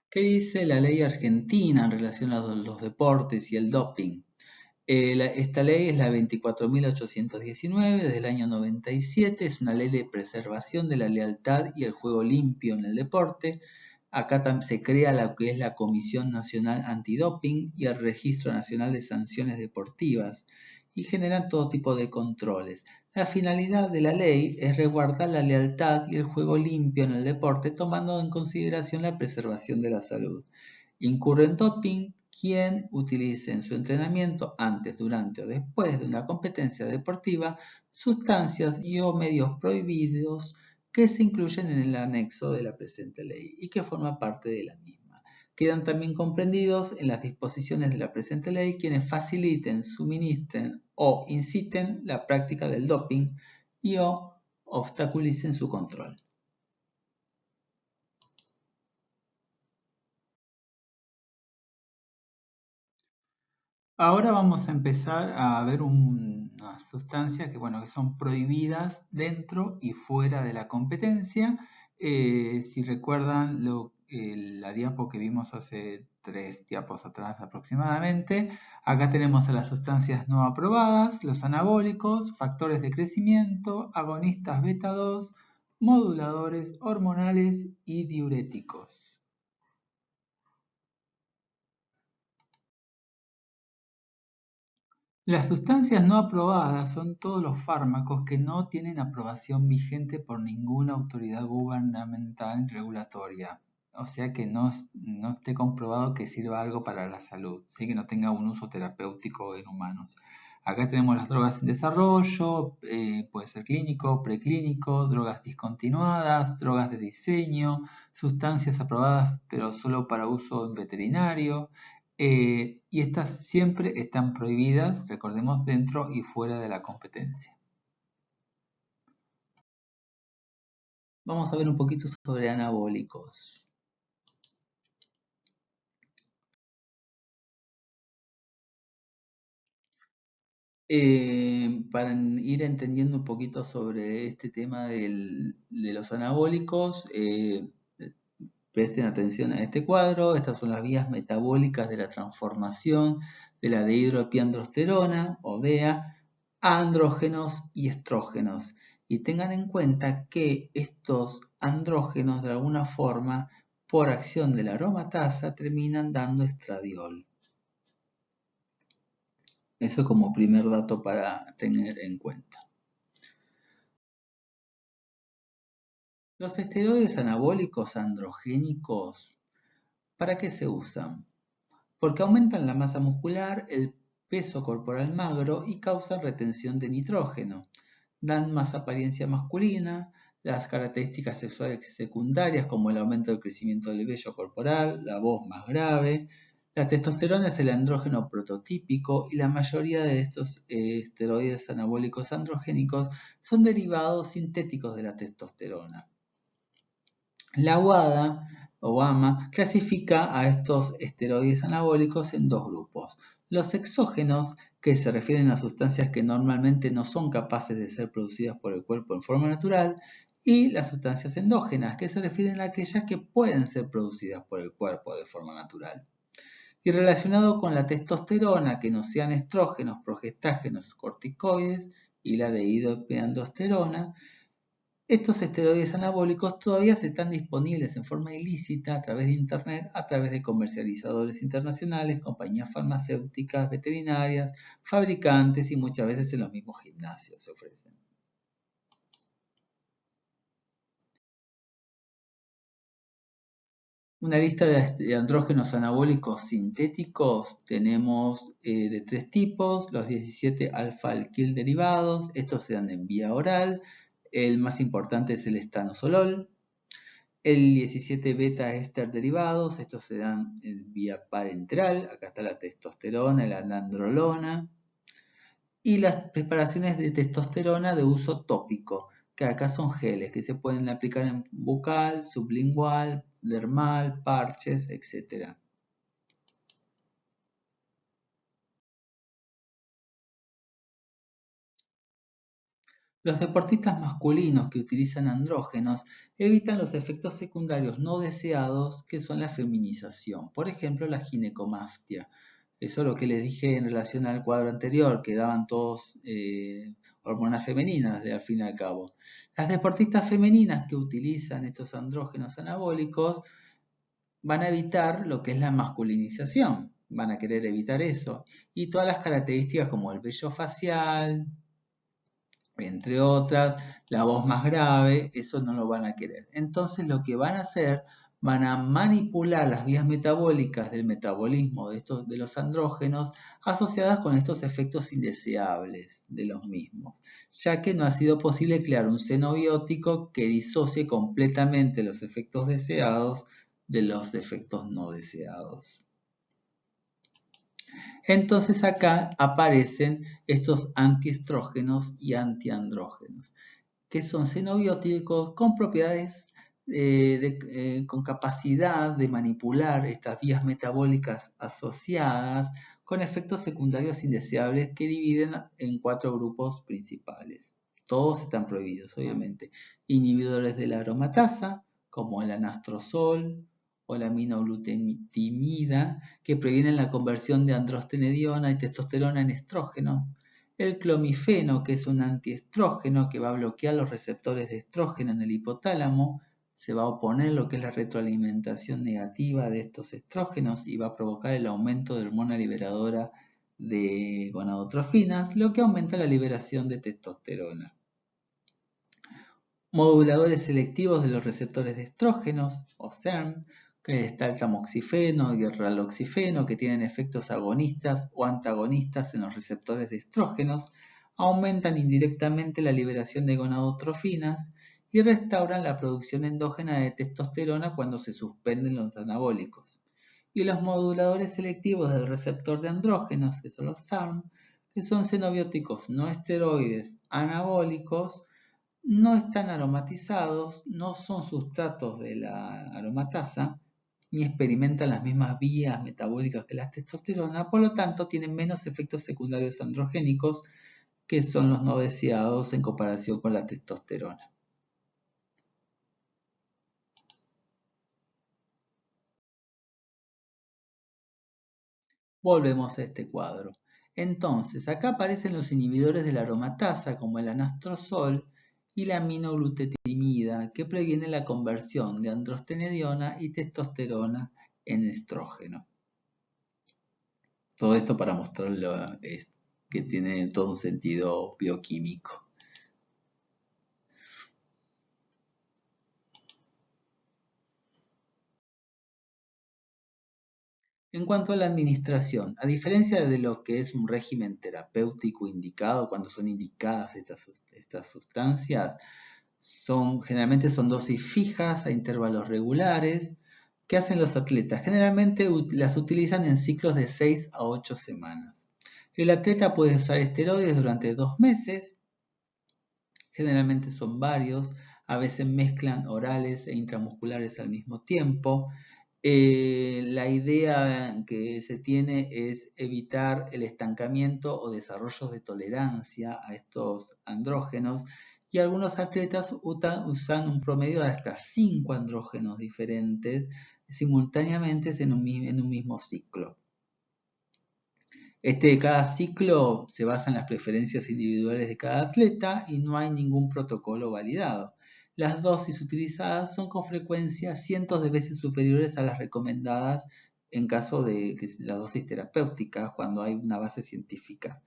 S1: ¿Qué dice la ley argentina en relación a los deportes y el doping? Esta ley es la 24.819 del año 97, es una ley de preservación de la lealtad y el juego limpio en el deporte. Acá se crea lo que es la Comisión Nacional Antidoping y el Registro Nacional de Sanciones Deportivas y generan todo tipo de controles. La finalidad de la ley es resguardar la lealtad y el juego limpio en el deporte, tomando en consideración la preservación de la salud. Incurre en doping quien utilice en su entrenamiento, antes, durante o después de una competencia deportiva, sustancias y o medios prohibidos que se incluyen en el anexo de la presente ley y que forma parte de la misma. Quedan también comprendidos en las disposiciones de la presente ley quienes faciliten, suministren o inciten la práctica del doping y o obstaculicen su control. Ahora vamos a empezar a ver unas sustancias que son prohibidas dentro y fuera de la competencia. Si recuerdan la diapo que vimos hace 3 diapos atrás aproximadamente, acá tenemos a las sustancias no aprobadas, los anabólicos, factores de crecimiento, agonistas beta 2, moduladores hormonales y diuréticos. Las sustancias no aprobadas son todos los fármacos que no tienen aprobación vigente por ninguna autoridad gubernamental regulatoria. O sea que no esté comprobado que sirva algo para la salud, ¿sí? Que no tenga un uso terapéutico en humanos. Acá tenemos las drogas en desarrollo, puede ser clínico, preclínico, drogas discontinuadas, drogas de diseño, sustancias aprobadas pero solo para uso en veterinario. Y estas siempre están prohibidas, recordemos, dentro y fuera de la competencia. Vamos a ver un poquito sobre anabólicos. Para ir entendiendo un poquito sobre este tema de los anabólicos, presten atención a este cuadro. Estas son las vías metabólicas de la transformación de la dehidroepiandrosterona o DEA a andrógenos y estrógenos. Y tengan en cuenta que estos andrógenos de alguna forma, por acción de la aromatasa, terminan dando estradiol. Eso como primer dato para tener en cuenta. Los esteroides anabólicos androgénicos, ¿para qué se usan? Porque aumentan la masa muscular, el peso corporal magro y causan retención de nitrógeno. Dan más apariencia masculina, las características sexuales secundarias como el aumento del crecimiento del vello corporal, la voz más grave. La testosterona es el andrógeno prototípico y la mayoría de estos esteroides anabólicos androgénicos son derivados sintéticos de la testosterona. La WADA clasifica a estos esteroides anabólicos en dos grupos. Los exógenos, que se refieren a sustancias que normalmente no son capaces de ser producidas por el cuerpo en forma natural, y las sustancias endógenas, que se refieren a aquellas que pueden ser producidas por el cuerpo de forma natural. Y relacionado con la testosterona, que no sean estrógenos, progestágenos, corticoides, y la dehidroepiandrosterona, Estos esteroides anabólicos todavía están disponibles en forma ilícita a través de Internet, a través de comercializadores internacionales, compañías farmacéuticas, veterinarias, fabricantes y muchas veces en los mismos gimnasios se ofrecen. Una lista de andrógenos anabólicos sintéticos tenemos de 3 tipos, los 17 alfa-alquil derivados, estos se dan en vía oral, el más importante es el estaноsolol, el 17 beta-éster derivados, estos se dan en vía parenteral, acá está la testosterona y la nandrolona, y las preparaciones de testosterona de uso tópico, que acá son geles que se pueden aplicar en bucal, sublingual, dermal, parches, etc. Los deportistas masculinos que utilizan andrógenos evitan los efectos secundarios no deseados que son la feminización, por ejemplo la ginecomastia. Eso es lo que les dije en relación al cuadro anterior, que daban todos hormonas femeninas al fin y al cabo. Las deportistas femeninas que utilizan estos andrógenos anabólicos van a evitar lo que es la masculinización, van a querer evitar eso. Y todas las características como el vello facial, entre otras, la voz más grave, eso no lo van a querer. Entonces lo que van a hacer, van a manipular las vías metabólicas del metabolismo de los andrógenos asociadas con estos efectos indeseables de los mismos, ya que no ha sido posible crear un xenobiótico que disocie completamente los efectos deseados de los efectos no deseados. Entonces acá aparecen estos antiestrógenos y antiandrógenos, que son xenobióticos con propiedades, con capacidad de manipular estas vías metabólicas asociadas con efectos secundarios indeseables que dividen en 4 grupos principales. Todos están prohibidos, obviamente. Inhibidores de la aromatasa, como el anastrozol o la aminoglutamida, que previenen la conversión de androstenediona y testosterona en estrógeno. El clomifeno, que es un antiestrógeno que va a bloquear los receptores de estrógeno en el hipotálamo, se va a oponer lo que es la retroalimentación negativa de estos estrógenos y va a provocar el aumento de hormona liberadora de gonadotrofinas, lo que aumenta la liberación de testosterona. Moduladores selectivos de los receptores de estrógenos, o SERM, que está el tamoxifeno y el raloxifeno, que tienen efectos agonistas o antagonistas en los receptores de estrógenos, aumentan indirectamente la liberación de gonadotrofinas y restauran la producción endógena de testosterona cuando se suspenden los anabólicos. Y los moduladores selectivos del receptor de andrógenos, que son los SARM, que son xenobióticos no esteroides anabólicos, no están aromatizados, no son sustratos de la aromatasa, ni experimentan las mismas vías metabólicas que la testosterona, por lo tanto tienen menos efectos secundarios androgénicos que son los no deseados en comparación con la testosterona. Volvemos a este cuadro. Entonces, acá aparecen los inhibidores de la aromatasa como el anastrozol y la aminoglutamida, que previenen la conversión de androstenediona y testosterona en estrógeno. Todo esto para mostrarlo que tiene todo un sentido bioquímico. En cuanto a la administración, a diferencia de lo que es un régimen terapéutico indicado cuando son indicadas estas sustancias, generalmente son dosis fijas a intervalos regulares que hacen los atletas. Generalmente las utilizan en ciclos de 6 a 8 semanas. El atleta puede usar esteroides durante 2 meses, generalmente son varios, a veces mezclan orales e intramusculares al mismo tiempo. La idea que se tiene es evitar el estancamiento o desarrollo de tolerancia a estos andrógenos y algunos atletas usan un promedio de hasta 5 andrógenos diferentes simultáneamente en un mismo ciclo. Cada ciclo se basa en las preferencias individuales de cada atleta y no hay ningún protocolo validado. las dosis utilizadas son con frecuencia cientos de veces superiores a las recomendadas en caso de que la dosis terapéutica, cuando hay una base científica.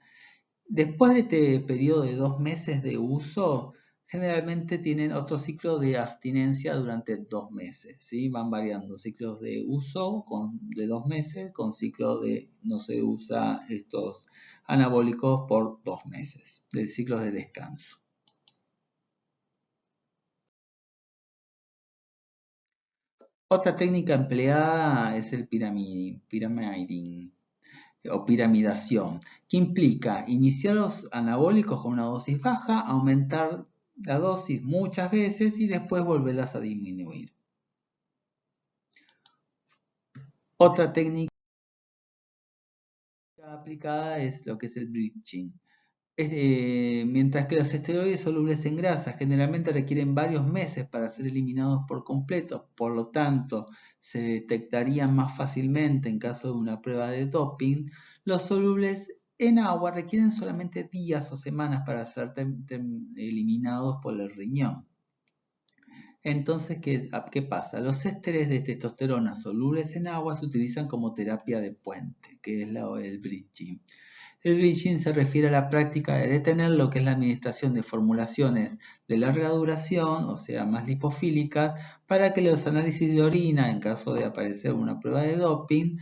S1: Después de este periodo de 2 meses de uso, generalmente tienen otro ciclo de abstinencia durante 2 meses, ¿sí? Van variando ciclos de uso de 2 meses con ciclos de no se usa estos anabólicos por 2 meses, de ciclos de descanso. Otra técnica empleada es el pyrimidine o piramidación, que implica iniciar los anabólicos con una dosis baja, aumentar la dosis muchas veces y después volverlas a disminuir. Otra técnica aplicada es lo que es el bridging. Mientras que los esteroides solubles en grasa generalmente requieren varios meses para ser eliminados por completo, por lo tanto se detectarían más fácilmente en caso de una prueba de doping, los solubles en agua requieren solamente días o semanas para ser eliminados por el riñón. Entonces, ¿qué pasa? Los ésteres de testosterona solubles en agua se utilizan como terapia de puente, que es el bridging. El bridging se refiere a la práctica de detener lo que es la administración de formulaciones de larga duración, o sea, más lipofílicas, para que los análisis de orina, en caso de aparecer una prueba de doping,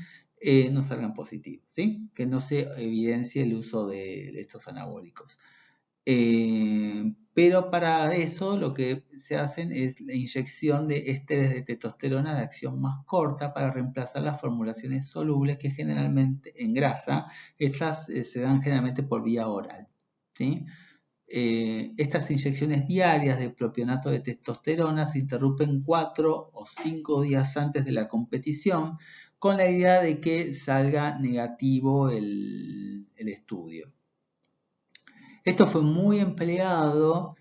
S1: no salgan positivos, ¿sí? Que no se evidencie el uso de estos anabólicos. Pero para eso lo que se hacen es la inyección de ésteres de testosterona de acción más corta para reemplazar las formulaciones solubles que generalmente en grasa, estas se dan generalmente por vía oral, ¿sí? Estas inyecciones diarias de propionato de testosterona se interrumpen 4 o 5 días antes de la competición con la idea de que salga negativo el estudio. Esto fue muy empleado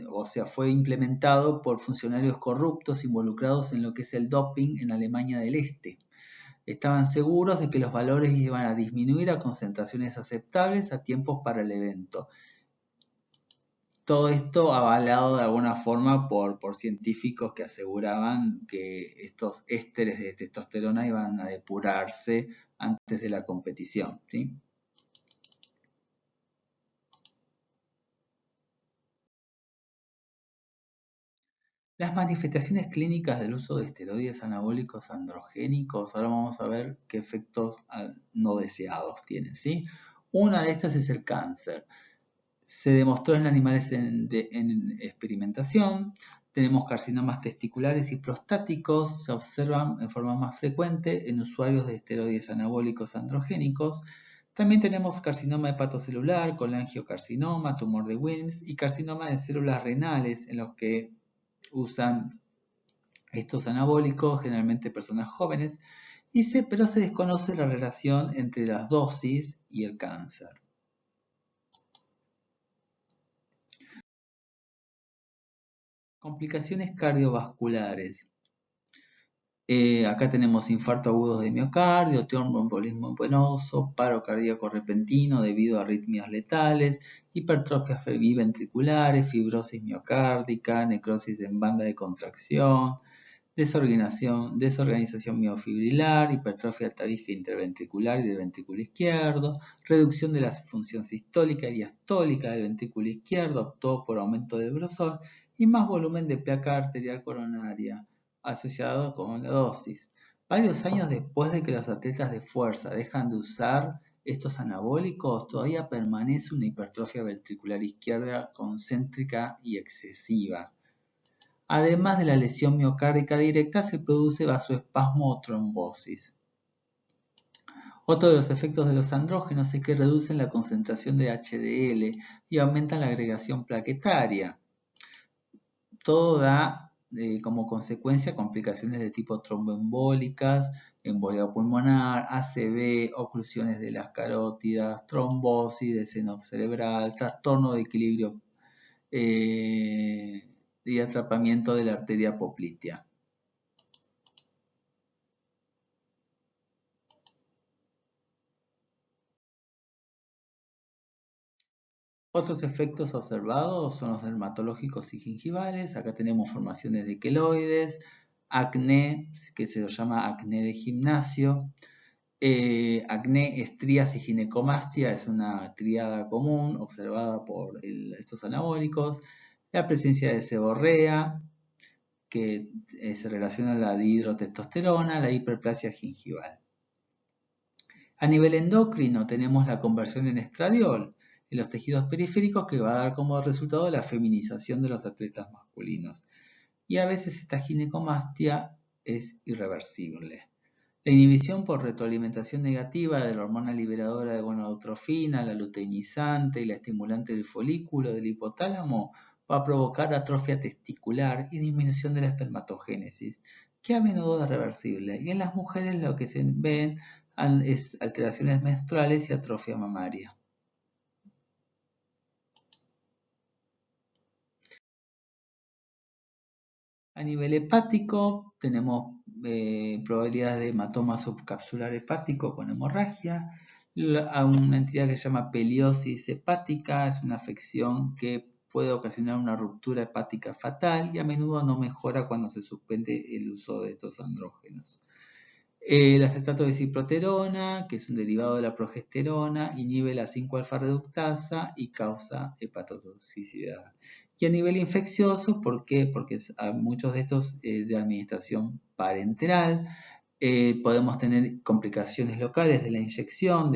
S1: o sea, fue implementado por funcionarios corruptos involucrados en lo que es el doping en Alemania del Este. Estaban seguros de que los valores iban a disminuir a concentraciones aceptables a tiempos para el evento. Todo esto avalado de alguna forma por científicos que aseguraban que estos ésteres de testosterona iban a depurarse antes de la competición, ¿sí? Las manifestaciones clínicas del uso de esteroides anabólicos androgénicos, ahora vamos a ver qué efectos no deseados tienen, ¿sí? Una de estas es el cáncer. Se demostró en animales en experimentación. Tenemos carcinomas testiculares y prostáticos, se observan en forma más frecuente en usuarios de esteroides anabólicos androgénicos. También tenemos carcinoma hepatocelular, colangiocarcinoma, tumor de Wilms y carcinoma de células renales, en los que usan estos anabólicos, generalmente personas jóvenes, pero se desconoce la relación entre las dosis y el cáncer. Complicaciones cardiovasculares. Acá tenemos infarto agudo de miocardio, tromboembolismo venoso, paro cardíaco repentino debido a arritmias letales, hipertrofias biventriculares, fibrosis miocárdica, necrosis en banda de contracción, desorganización miofibrilar, hipertrofia tabique interventricular y del ventrículo izquierdo, reducción de la función sistólica y diastólica del ventrículo izquierdo, todo por aumento del grosor, y más volumen de placa arterial coronaria asociado con la dosis. Varios años después de que los atletas de fuerza dejan de usar estos anabólicos, todavía permanece una hipertrofia ventricular izquierda concéntrica y excesiva. Además de la lesión miocárdica directa, se produce vasoespasmo o trombosis. Otro de los efectos de los andrógenos es que reducen la concentración de HDL y aumentan la agregación plaquetaria. Todo da como consecuencia complicaciones de tipo tromboembólicas, embolia pulmonar, ACV, oclusiones de las carótidas, trombosis de seno cerebral, trastorno de equilibrio y atrapamiento de la arteria poplitea. Otros efectos observados son los dermatológicos y gingivales. Acá tenemos formaciones de queloides, acné, que se lo llama acné de gimnasio, acné, estrías y ginecomastia es una tríada común observada por estos anabólicos. La presencia de seborrea, que se relaciona a la dihidrotestosterona, la hiperplasia gingival. A nivel endocrino tenemos la conversión en estradiol en los tejidos periféricos que va a dar como resultado la feminización de los atletas masculinos. Y a veces esta ginecomastia es irreversible. La inhibición por retroalimentación negativa de la hormona liberadora de gonadotrofina, la luteinizante y la estimulante del folículo del hipotálamo va a provocar atrofia testicular y disminución de la espermatogénesis, que a menudo es reversible. Y en las mujeres lo que se ven es alteraciones menstruales y atrofia mamaria. A nivel hepático tenemos probabilidades de hematoma subcapsular hepático con hemorragia, a una entidad que se llama peliosis hepática, es una afección que puede ocasionar una ruptura hepática fatal y a menudo no mejora cuando se suspende el uso de estos andrógenos. El acetato de ciproterona, que es un derivado de la progesterona, inhibe la 5-alfa reductasa y causa hepatotoxicidad. Y a nivel infeccioso, ¿por qué? Porque muchos de estos de administración parenteral, podemos tener complicaciones locales de la inyección,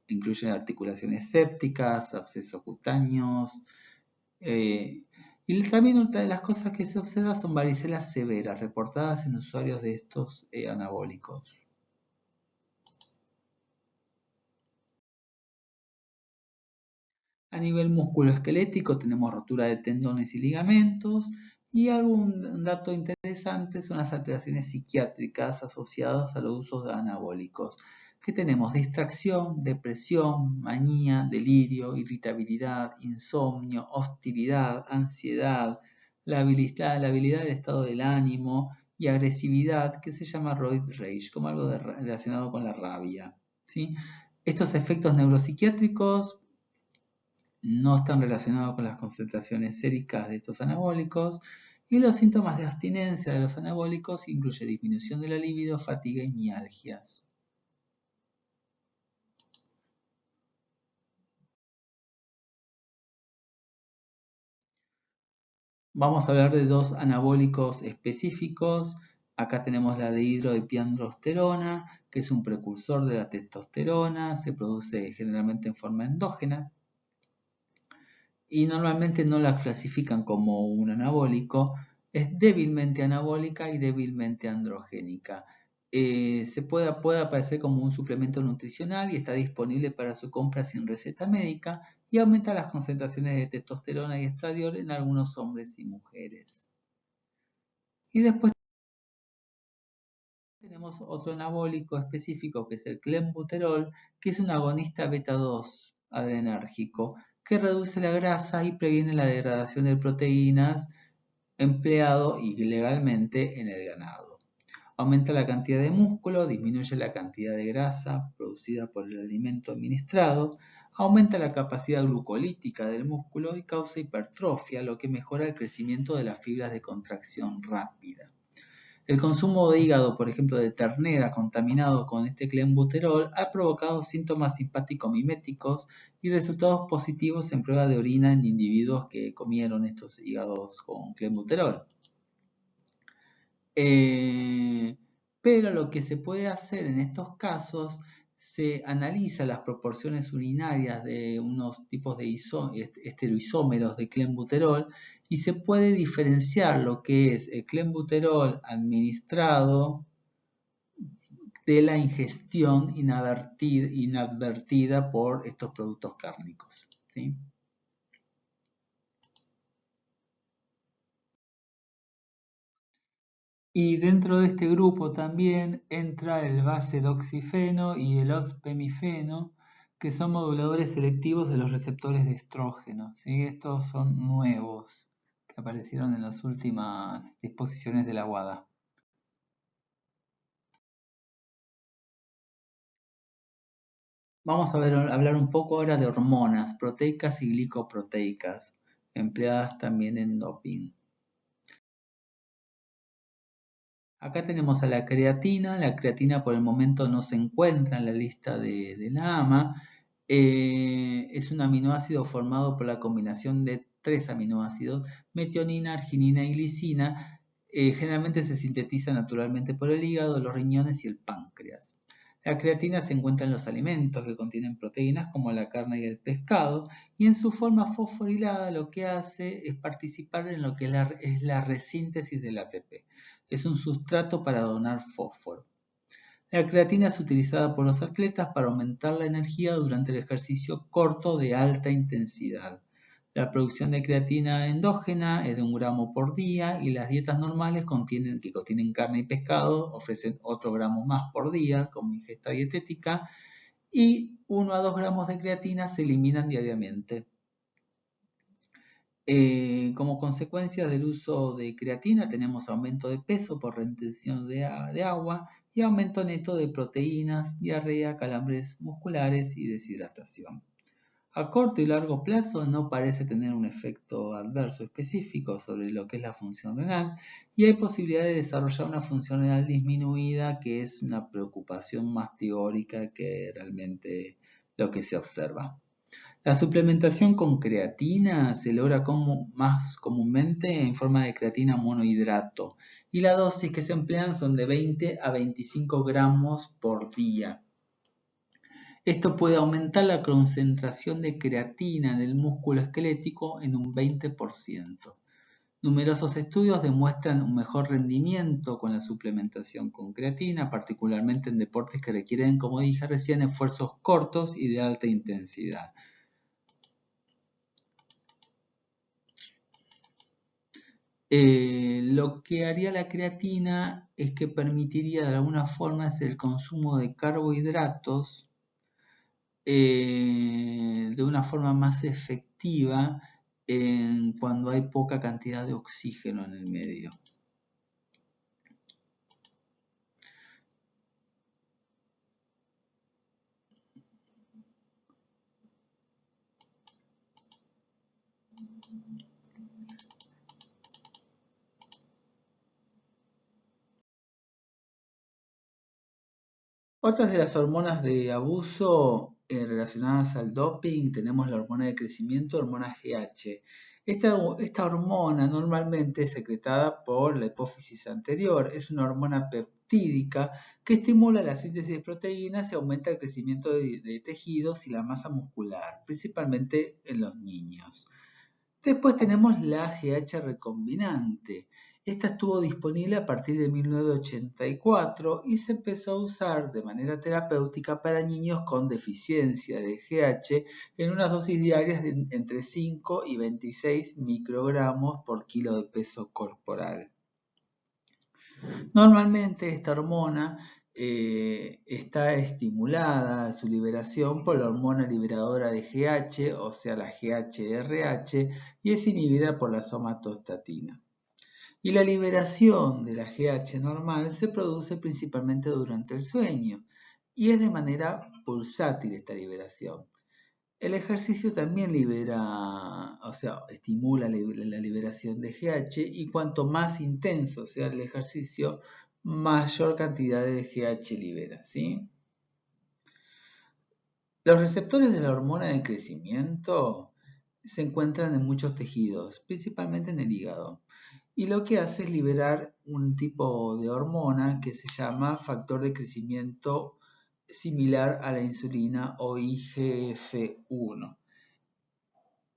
S1: incluyen articulaciones sépticas, abscesos cutáneos, y también otra de las cosas que se observa son varicelas severas reportadas en usuarios de estos anabólicos. A nivel musculoesquelético tenemos rotura de tendones y ligamentos y un dato interesante son las alteraciones psiquiátricas asociadas a los usos de anabólicos, que tenemos distracción, depresión, manía, delirio, irritabilidad, insomnio, hostilidad, ansiedad, la habilidad del estado del ánimo y agresividad, que se llama roid rage, como algo relacionado con la rabia, ¿sí? Estos efectos neuropsiquiátricos no están relacionados con las concentraciones séricas de estos anabólicos y los síntomas de abstinencia de los anabólicos incluyen disminución de la libido, fatiga y mialgias. Vamos a hablar de dos anabólicos específicos. Acá tenemos la dihidroepiandrosterona, que es un precursor de la testosterona, se produce generalmente en forma endógena y normalmente no la clasifican como un anabólico, es débilmente anabólica y débilmente androgénica. Puede aparecer como un suplemento nutricional y está disponible para su compra sin receta médica y aumenta las concentraciones de testosterona y estradiol en algunos hombres y mujeres. Y después tenemos otro anabólico específico que es el clenbuterol, que es un agonista beta 2 adrenérgico que reduce la grasa y previene la degradación de proteínas empleado ilegalmente en el ganado. Aumenta la cantidad de músculo, disminuye la cantidad de grasa producida por el alimento administrado, aumenta la capacidad glucolítica del músculo y causa hipertrofia, lo que mejora el crecimiento de las fibras de contracción rápida. El consumo de hígado, por ejemplo, de ternera contaminado con este clenbuterol ha provocado síntomas simpático-miméticos y resultados positivos en pruebas de orina en individuos que comieron estos hígados con clenbuterol. Pero lo que se puede hacer en estos casos, se analiza las proporciones urinarias de unos tipos de esteroisómeros de clenbuterol y se puede diferenciar lo que es el clenbuterol administrado de la ingestión inadvertida por estos productos cárnicos, ¿sí? Y dentro de este grupo también entra el base-doxifeno y el ospemifeno, que son moduladores selectivos de los receptores de estrógeno, ¿sí? Estos son nuevos, que aparecieron en las últimas disposiciones de la WADA. Vamos a hablar un poco ahora de hormonas proteicas y glicoproteicas, empleadas también en doping. Acá tenemos a la creatina. La creatina por el momento no se encuentra en la lista de la AMA. Es un aminoácido formado por la combinación de 3 aminoácidos, metionina, arginina y glicina. Generalmente se sintetiza naturalmente por el hígado, los riñones y el páncreas. La creatina se encuentra en los alimentos que contienen proteínas como la carne y el pescado, y en su forma fosforilada lo que hace es participar en lo que es la resíntesis del ATP. Es un sustrato para donar fósforo. La creatina es utilizada por los atletas para aumentar la energía durante el ejercicio corto de alta intensidad. La producción de creatina endógena es de 1 gramo por día y las dietas normales que contienen carne y pescado ofrecen otro gramo más por día como ingesta dietética, y 1 a 2 gramos de creatina se eliminan diariamente. Como consecuencia del uso de creatina tenemos aumento de peso por retención de agua y aumento neto de proteínas, diarrea, calambres musculares y deshidratación. A corto y largo plazo no parece tener un efecto adverso específico sobre lo que es la función renal, y hay posibilidad de desarrollar una función renal disminuida, que es una preocupación más teórica que realmente lo que se observa. La suplementación con creatina se logra más comúnmente en forma de creatina monohidrato, y la dosis que se emplean son de 20 a 25 gramos por día. Esto puede aumentar la concentración de creatina en el músculo esquelético en un 20%. Numerosos estudios demuestran un mejor rendimiento con la suplementación con creatina, particularmente en deportes que requieren, como dije recién, esfuerzos cortos y de alta intensidad. Lo que haría la creatina es que permitiría de alguna forma el consumo de carbohidratos de una forma más efectiva cuando hay poca cantidad de oxígeno en el medio. Otras de las hormonas de abuso relacionadas al doping, tenemos la hormona de crecimiento, hormona GH. Esta hormona normalmente es secretada por la hipófisis anterior. Es una hormona peptídica que estimula la síntesis de proteínas y aumenta el crecimiento de tejidos y la masa muscular, principalmente en los niños. Después tenemos la GH recombinante. Esta estuvo disponible a partir de 1984 y se empezó a usar de manera terapéutica para niños con deficiencia de GH en unas dosis diarias de entre 5 y 26 microgramos por kilo de peso corporal. Normalmente esta hormona está estimulada su liberación por la hormona liberadora de GH, o sea la GHRH, y es inhibida por la somatostatina. Y la liberación de la GH normal se produce principalmente durante el sueño, y es de manera pulsátil esta liberación. El ejercicio también estimula la liberación de GH, y cuanto más intenso sea el ejercicio, mayor cantidad de GH libera, ¿sí? Los receptores de la hormona de crecimiento se encuentran en muchos tejidos, principalmente en el hígado, y lo que hace es liberar un tipo de hormona que se llama factor de crecimiento similar a la insulina o IGF-1.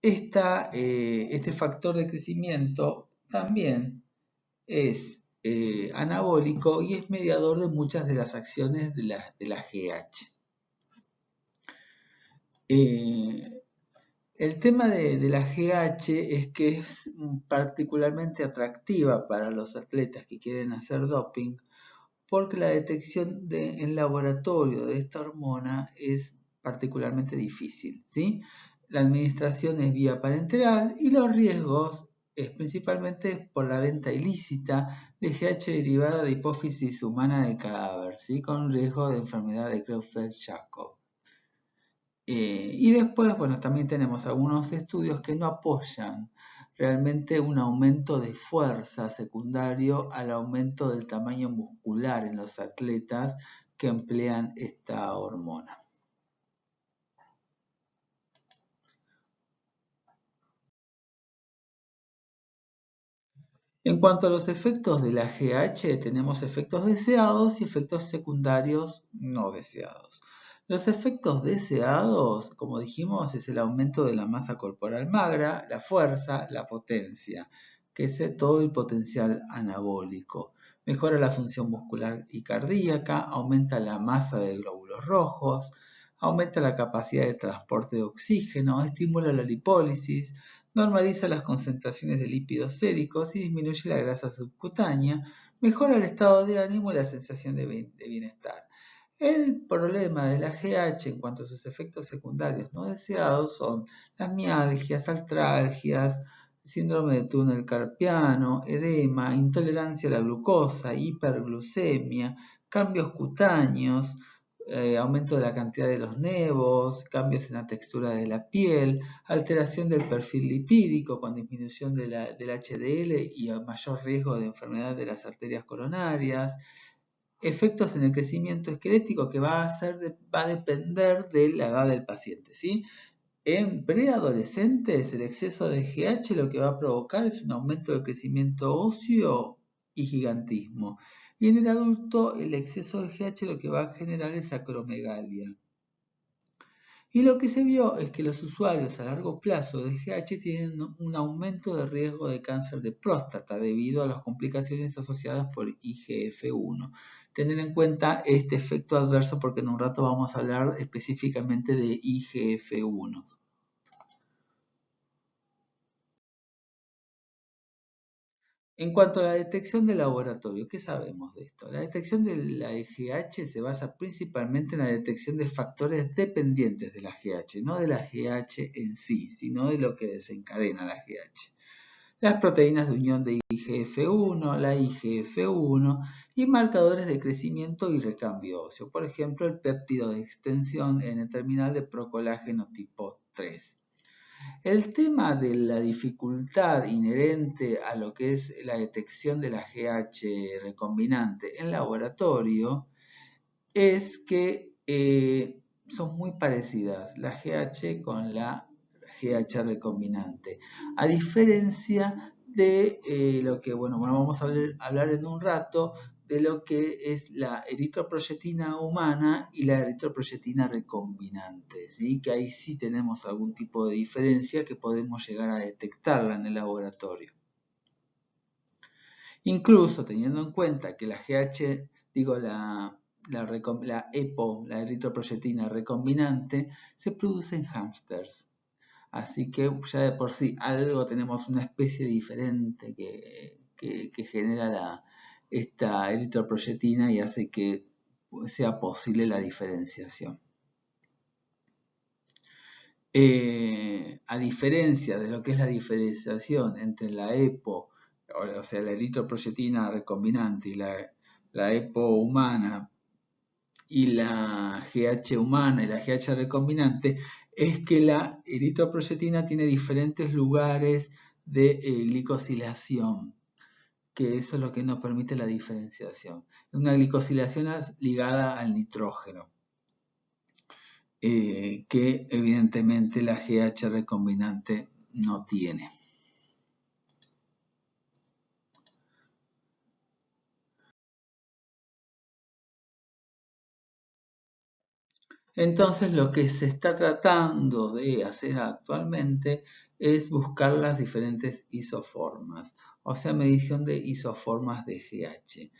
S1: Este factor de crecimiento también es anabólico y es mediador de muchas de las acciones de la GH. El tema de la GH es que es particularmente atractiva para los atletas que quieren hacer doping, porque la detección en laboratorio de esta hormona es particularmente difícil, ¿sí? La administración es vía parenteral y los riesgos es principalmente por la venta ilícita de GH derivada de hipófisis humana de cadáver, ¿sí? Con riesgo de enfermedad de Creutzfeldt-Jakob. Y después, bueno, también tenemos algunos estudios que no apoyan realmente un aumento de fuerza secundario al aumento del tamaño muscular en los atletas que emplean esta hormona. En cuanto a los efectos de la GH, tenemos efectos deseados y efectos secundarios no deseados. Los efectos deseados, como dijimos, es el aumento de la masa corporal magra, la fuerza, la potencia, que es todo el potencial anabólico. Mejora la función muscular y cardíaca, aumenta la masa de glóbulos rojos, aumenta la capacidad de transporte de oxígeno, estimula la lipólisis, normaliza las concentraciones de lípidos séricos y disminuye la grasa subcutánea, mejora el estado de ánimo y la sensación de bienestar. El problema de la GH en cuanto a sus efectos secundarios no deseados son las mialgias, artralgias, síndrome de túnel carpiano, edema, intolerancia a la glucosa, hiperglucemia, cambios cutáneos, aumento de la cantidad de los nevos, cambios en la textura de la piel, alteración del perfil lipídico con disminución del HDL y mayor riesgo de enfermedad de las arterias coronarias, efectos en el crecimiento esquelético que va a depender de la edad del paciente, ¿sí? En preadolescentes, el exceso de GH lo que va a provocar es un aumento del crecimiento óseo y gigantismo. Y en el adulto, el exceso de GH lo que va a generar es acromegalia. Y lo que se vio es que los usuarios a largo plazo de GH tienen un aumento de riesgo de cáncer de próstata debido a las complicaciones asociadas por IGF-1. Tener en cuenta este efecto adverso porque en un rato vamos a hablar específicamente de IGF-1. En cuanto a la detección de laboratorio, ¿qué sabemos de esto? La detección de la GH se basa principalmente en la detección de factores dependientes de la GH, no de la GH en sí, sino de lo que desencadena la GH. Las proteínas de unión de IGF-1, la IGF-1 y marcadores de crecimiento y recambio óseo, por ejemplo, el péptido de extensión en el terminal de procolágeno tipo 3. El tema de la dificultad inherente a lo que es la detección de la GH recombinante en laboratorio es que son muy parecidas la GH con la GH recombinante. A diferencia de lo que, bueno, vamos a hablar en un rato de lo que es la eritroproyetina humana y la eritroproyetina recombinante, ¿sí? Que ahí sí tenemos algún tipo de diferencia que podemos llegar a detectarla en el laboratorio. Incluso teniendo en cuenta que la GH, digo, la EPO, la eritroproyetina recombinante, se produce en hámsters. Así que ya de por sí algo tenemos una especie diferente que genera esta eritroproyetina y hace que sea posible la diferenciación. A diferencia de lo que es la diferenciación entre la EPO, o sea, la eritroproyetina recombinante y la EPO humana y la GH humana y la GH recombinante, es que la eritroproyetina tiene diferentes lugares de glicosilación, que eso es lo que nos permite la diferenciación. Una glicosilación ligada al nitrógeno, que evidentemente la GH recombinante no tiene. Entonces lo que se está tratando de hacer actualmente es buscar las diferentes isoformas, o sea, medición de isoformas de GH.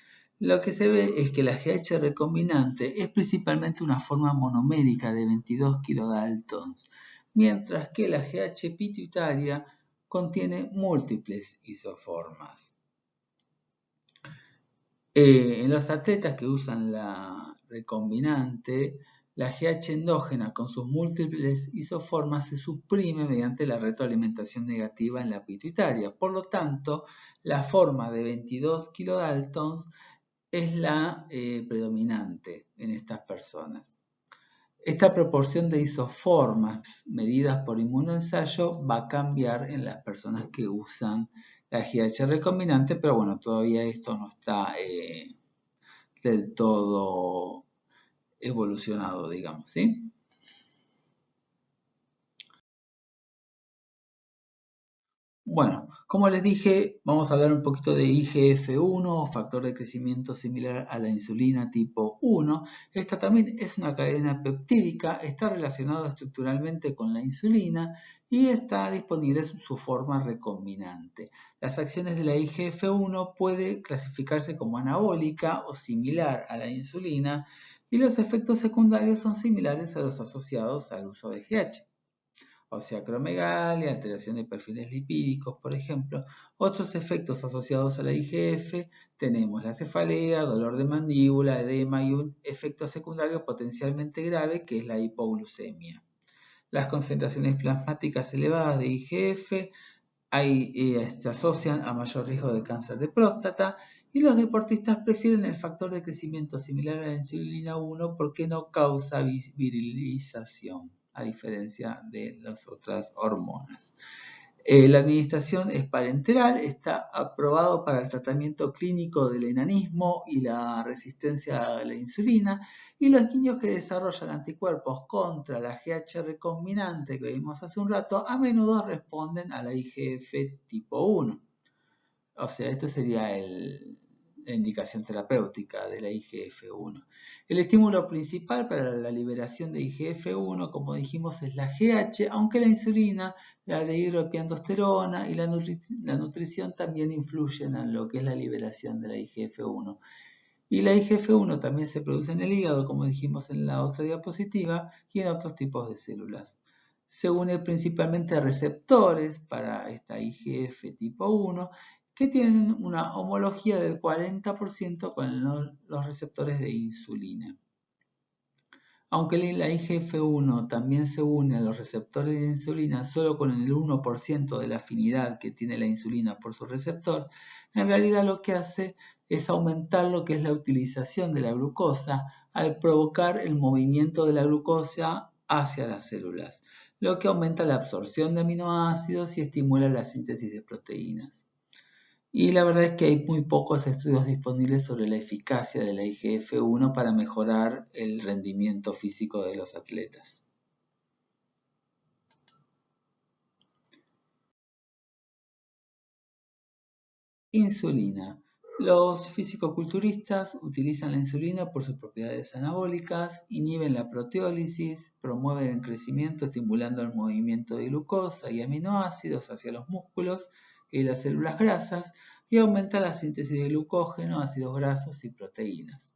S1: Lo que se ve es que la GH recombinante es principalmente una forma monomérica de 22 kilodaltons, mientras que la GH pituitaria contiene múltiples isoformas. En los atletas que usan la recombinante, la GH endógena con sus múltiples isoformas se suprime mediante la retroalimentación negativa en la pituitaria. Por lo tanto, la forma de 22 kilodaltons es la predominante en estas personas. Esta proporción de isoformas medidas por inmunoensayo va a cambiar en las personas que usan la GH recombinante, pero bueno, todavía esto no está del todo evolucionado, digamos, ¿sí? Bueno, como les dije, vamos a hablar un poquito de IGF-1, factor de crecimiento similar a la insulina tipo 1. Esta también es una cadena peptídica, está relacionado estructuralmente con la insulina y está disponible en su forma recombinante. Las acciones de la IGF-1 puede clasificarse como anabólica o similar a la insulina y los efectos secundarios son similares a los asociados al uso de GH. O sea, acromegalia, alteración de perfiles lipídicos, por ejemplo. Otros efectos asociados a la IGF tenemos la cefalea, dolor de mandíbula, edema y un efecto secundario potencialmente grave que es la hipoglucemia. Las concentraciones plasmáticas elevadas de IGF se asocian a mayor riesgo de cáncer de próstata y los deportistas prefieren el factor de crecimiento similar a la insulina 1 porque no causa virilización, a diferencia de las otras hormonas. La administración es parenteral, está aprobado para el tratamiento clínico del enanismo y la resistencia a la insulina, y los niños que desarrollan anticuerpos contra la GH recombinante que vimos hace un rato, a menudo responden a la IGF tipo 1. O sea, esto sería la indicación terapéutica de la IGF-1. El estímulo principal para la liberación de IGF-1, como dijimos, es la GH, aunque la insulina, la dihidroepiandrosterona y la nutrición también influyen en lo que es la liberación de la IGF-1. Y la IGF-1 también se produce en el hígado, como dijimos en la otra diapositiva, y en otros tipos de células. Se une principalmente a receptores para esta IGF tipo 1 que tienen una homología del 40% con los receptores de insulina. Aunque la IGF-1 también se une a los receptores de insulina solo con el 1% de la afinidad que tiene la insulina por su receptor, en realidad lo que hace es aumentar lo que es la utilización de la glucosa al provocar el movimiento de la glucosa hacia las células, lo que aumenta la absorción de aminoácidos y estimula la síntesis de proteínas. Y la verdad es que hay muy pocos estudios disponibles sobre la eficacia de la IGF-1 para mejorar el rendimiento físico de los atletas. Insulina. Los fisicoculturistas utilizan la insulina por sus propiedades anabólicas, inhiben la proteólisis, promueven el crecimiento estimulando el movimiento de glucosa y aminoácidos hacia los músculos y las células grasas y aumenta la síntesis de glucógeno, ácidos grasos y proteínas.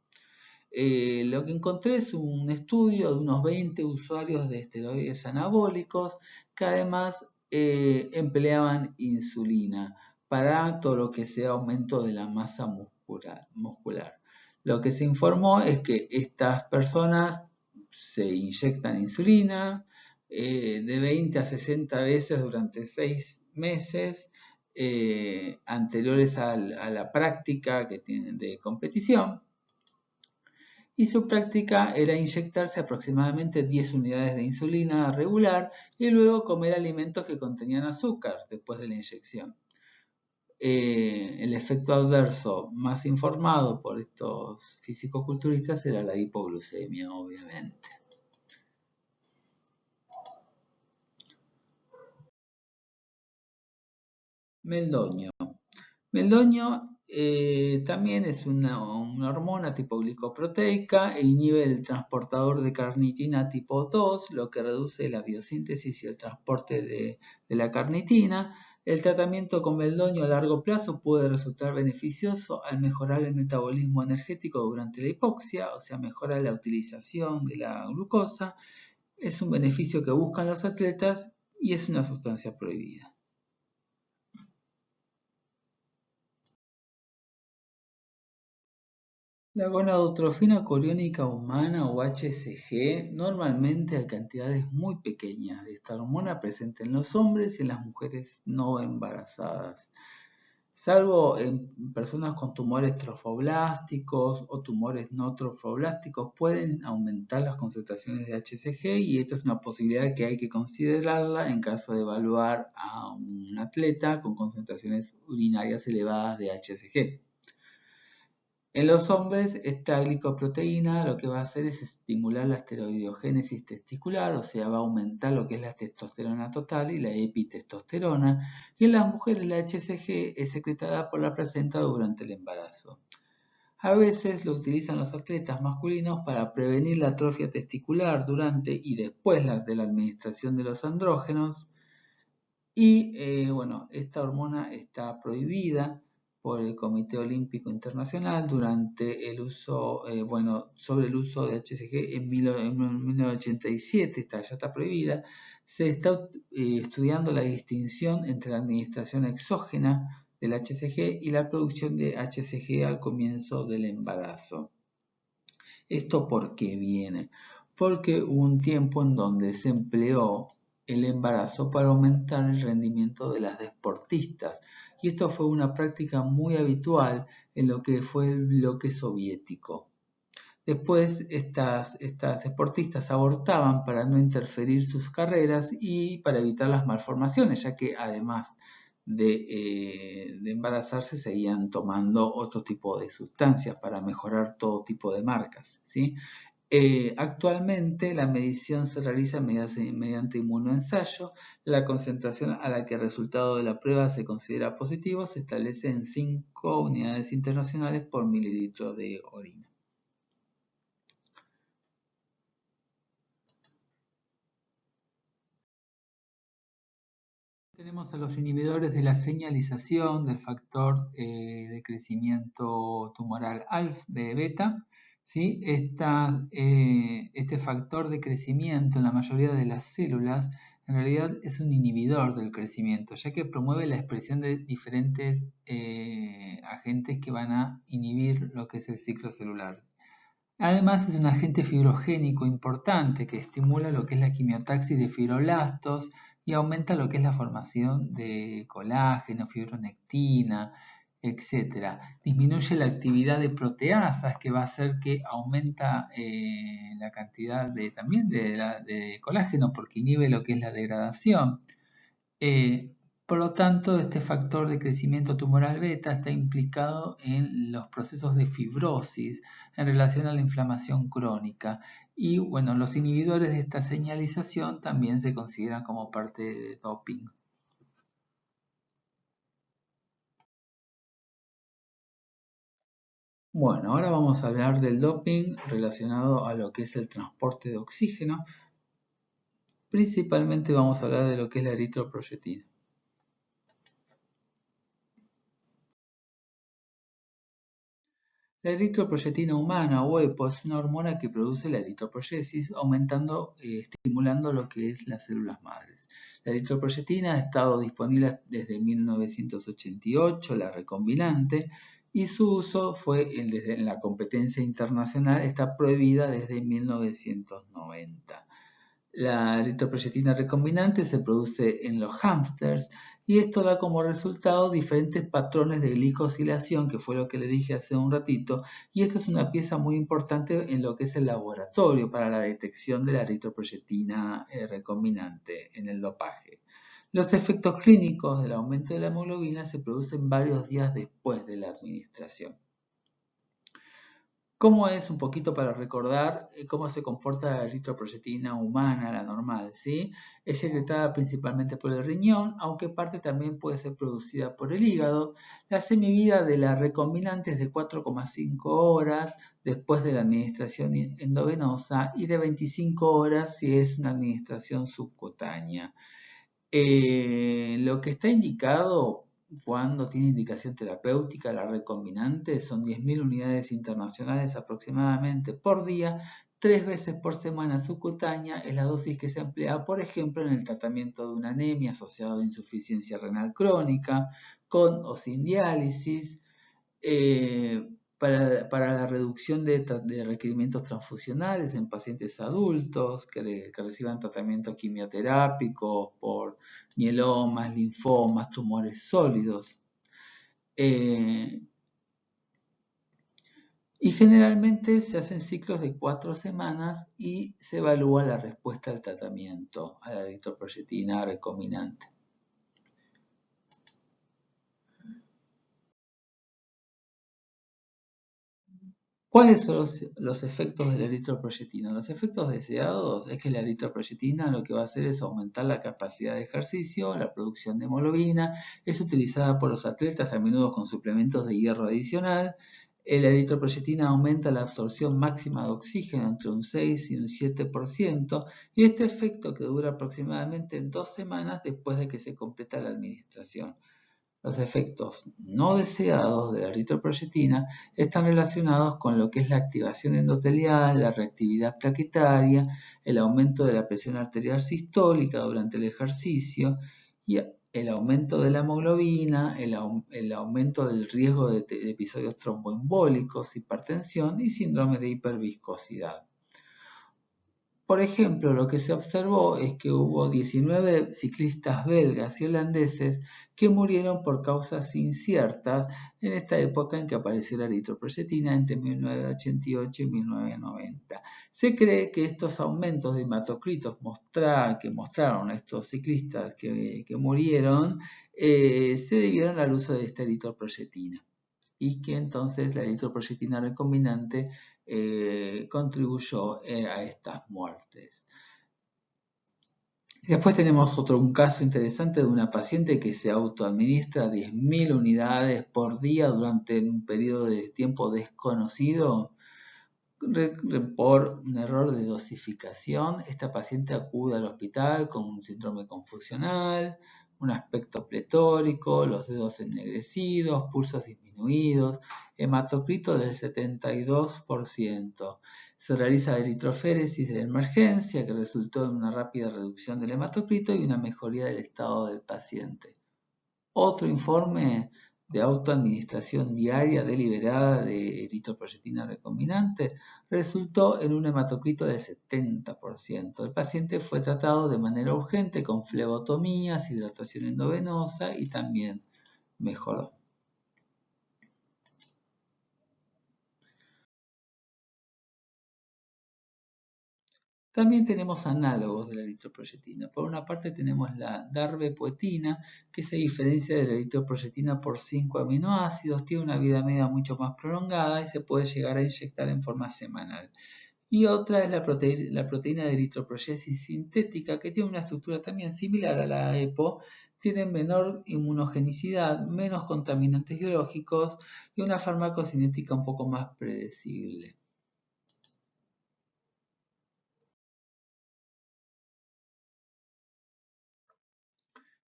S1: Lo que encontré es un estudio de unos 20 usuarios de esteroides anabólicos que además empleaban insulina para todo lo que sea aumento de la masa muscular. Lo que se informó es que estas personas se inyectan insulina de 20 a 60 veces durante 6 meses anteriores a la práctica que tienen de competición. Y su práctica era inyectarse aproximadamente 10 unidades de insulina regular y luego comer alimentos que contenían azúcar después de la inyección. El efecto adverso más informado por estos fisicoculturistas era la hipoglucemia, obviamente. Meldonio. Meldonio también es una hormona tipo glicoproteica e inhibe el transportador de carnitina tipo 2, lo que reduce la biosíntesis y el transporte de la carnitina. El tratamiento con meldonio a largo plazo puede resultar beneficioso al mejorar el metabolismo energético durante la hipoxia, o sea, mejora la utilización de la glucosa. Es un beneficio que buscan los atletas y es una sustancia prohibida. La gonadotrofina coriónica humana o HCG normalmente hay cantidades muy pequeñas de esta hormona presente en los hombres y en las mujeres no embarazadas. Salvo en personas con tumores trofoblásticos o tumores no trofoblásticos, pueden aumentar las concentraciones de HCG y esta es una posibilidad que hay que considerarla en caso de evaluar a un atleta con concentraciones urinarias elevadas de HCG. En los hombres, esta glicoproteína lo que va a hacer es estimular la esteroidogénesis testicular, o sea, va a aumentar lo que es la testosterona total y la epitestosterona, y en las mujeres la HCG es secretada por la placenta durante el embarazo. A veces lo utilizan los atletas masculinos para prevenir la atrofia testicular durante y después de la administración de los andrógenos, y bueno, esta hormona está prohibida por el Comité Olímpico Internacional durante el uso, sobre el uso de HCG en 1987, ya está prohibida. Se está estudiando la distinción entre la administración exógena del HCG y la producción de HCG al comienzo del embarazo. ¿Esto por qué viene? Porque hubo un tiempo en donde se empleó el embarazo para aumentar el rendimiento de las deportistas. Y esto fue una práctica muy habitual en lo que fue el bloque soviético. Después estas deportistas abortaban para no interferir sus carreras y para evitar las malformaciones, ya que además de embarazarse seguían tomando otro tipo de sustancias para mejorar todo tipo de marcas, ¿sí? Actualmente la medición se realiza mediante inmunoensayo. La concentración a la que el resultado de la prueba se considera positivo se establece en 5 unidades internacionales por mililitro de orina. Tenemos a los inhibidores de la señalización del factor de crecimiento tumoral beta. ¿Sí? Este factor de crecimiento en la mayoría de las células en realidad es un inhibidor del crecimiento, ya que promueve la expresión de diferentes agentes que van a inhibir lo que es el ciclo celular. Además es un agente fibrogénico importante que estimula lo que es la quimiotaxis de fibroblastos y aumenta lo que es la formación de colágeno, fibronectina, etc. Disminuye la actividad de proteasas que va a hacer que aumenta la cantidad también de colágeno porque inhibe lo que es la degradación. Por lo tanto, este factor de crecimiento tumoral beta está implicado en los procesos de fibrosis en relación a la inflamación crónica. Y bueno, los inhibidores de esta señalización también se consideran como parte de doping. Bueno, ahora vamos a hablar del doping relacionado a lo que es el transporte de oxígeno. Principalmente vamos a hablar de lo que es la eritropoyetina. La eritropoyetina humana o EPO es una hormona que produce la eritropoyesis, estimulando lo que es las células madres. La eritropoyetina ha estado disponible desde 1988, la recombinante, y su uso fue en la competencia internacional, está prohibida desde 1990. La eritropoyetina recombinante se produce en los hámsters y esto da como resultado diferentes patrones de glicosilación, que fue lo que le dije hace un ratito, y esto es una pieza muy importante en lo que es el laboratorio para la detección de la eritropoyetina recombinante en el dopaje. Los efectos clínicos del aumento de la hemoglobina se producen varios días después de la administración. ¿Cómo es un poquito para recordar cómo se comporta la eritropoyetina humana, la normal? ¿Sí? Es secretada principalmente por el riñón, aunque parte también puede ser producida por el hígado. La semivida de la recombinante es de 4,5 horas después de la administración endovenosa y de 25 horas si es una administración subcutánea. Lo que está indicado cuando tiene indicación terapéutica, la recombinante, son 10.000 unidades internacionales aproximadamente por día, 3 veces por semana subcutánea, es la dosis que se emplea, por ejemplo, en el tratamiento de una anemia asociada a insuficiencia renal crónica, con o sin diálisis, para la reducción de requerimientos transfusionales en pacientes adultos que reciban tratamiento quimioterápico por mielomas, linfomas, tumores sólidos. Y generalmente se hacen ciclos de 4 semanas y se evalúa la respuesta al tratamiento, a la eritropoyetina recombinante. ¿Cuáles son los efectos de la eritropoyetina? Los efectos deseados es que la eritropoyetina lo que va a hacer es aumentar la capacidad de ejercicio, la producción de hemoglobina, es utilizada por los atletas a menudo con suplementos de hierro adicional. La eritropoyetina aumenta la absorción máxima de oxígeno entre un 6 y un 7%, y este efecto que dura aproximadamente 2 semanas después de que se completa la administración. Los efectos no deseados de la eritropoyetina están relacionados con lo que es la activación endotelial, la reactividad plaquetaria, el aumento de la presión arterial sistólica durante el ejercicio y el aumento de la hemoglobina, el aumento del riesgo de episodios tromboembólicos, hipertensión y síndrome de hiperviscosidad. Por ejemplo, lo que se observó es que hubo 19 ciclistas belgas y holandeses que murieron por causas inciertas en esta época en que apareció la eritropoyetina entre 1988 y 1990. Se cree que estos aumentos de hematocritos que mostraron a estos ciclistas que murieron se debieron al uso de esta eritropoyetina, y que entonces la eritropoyetina recombinante contribuyó a estas muertes. Después tenemos un caso interesante de una paciente que se autoadministra 10.000 unidades por día durante un periodo de tiempo desconocido por un error de dosificación. Esta paciente acude al hospital con un síndrome confusional, un aspecto pletórico, los dedos ennegrecidos, pulsos disminuidos, hematocrito del 72%. Se realiza eritroféresis de emergencia que resultó en una rápida reducción del hematocrito y una mejoría del estado del paciente. Otro informe de autoadministración diaria deliberada de eritropoyetina recombinante resultó en un hematocrito del 70%. El paciente fue tratado de manera urgente con flebotomías, hidratación endovenosa y también mejoró. También tenemos análogos de la eritropoyetina. Por una parte tenemos la darbepoetina, que se diferencia de la eritropoyetina por 5 aminoácidos, tiene una vida media mucho más prolongada y se puede llegar a inyectar en forma semanal. Y otra es la proteína de eritropoyesis sintética, que tiene una estructura también similar a la EPO, tiene menor inmunogenicidad, menos contaminantes biológicos y una farmacocinética un poco más predecible.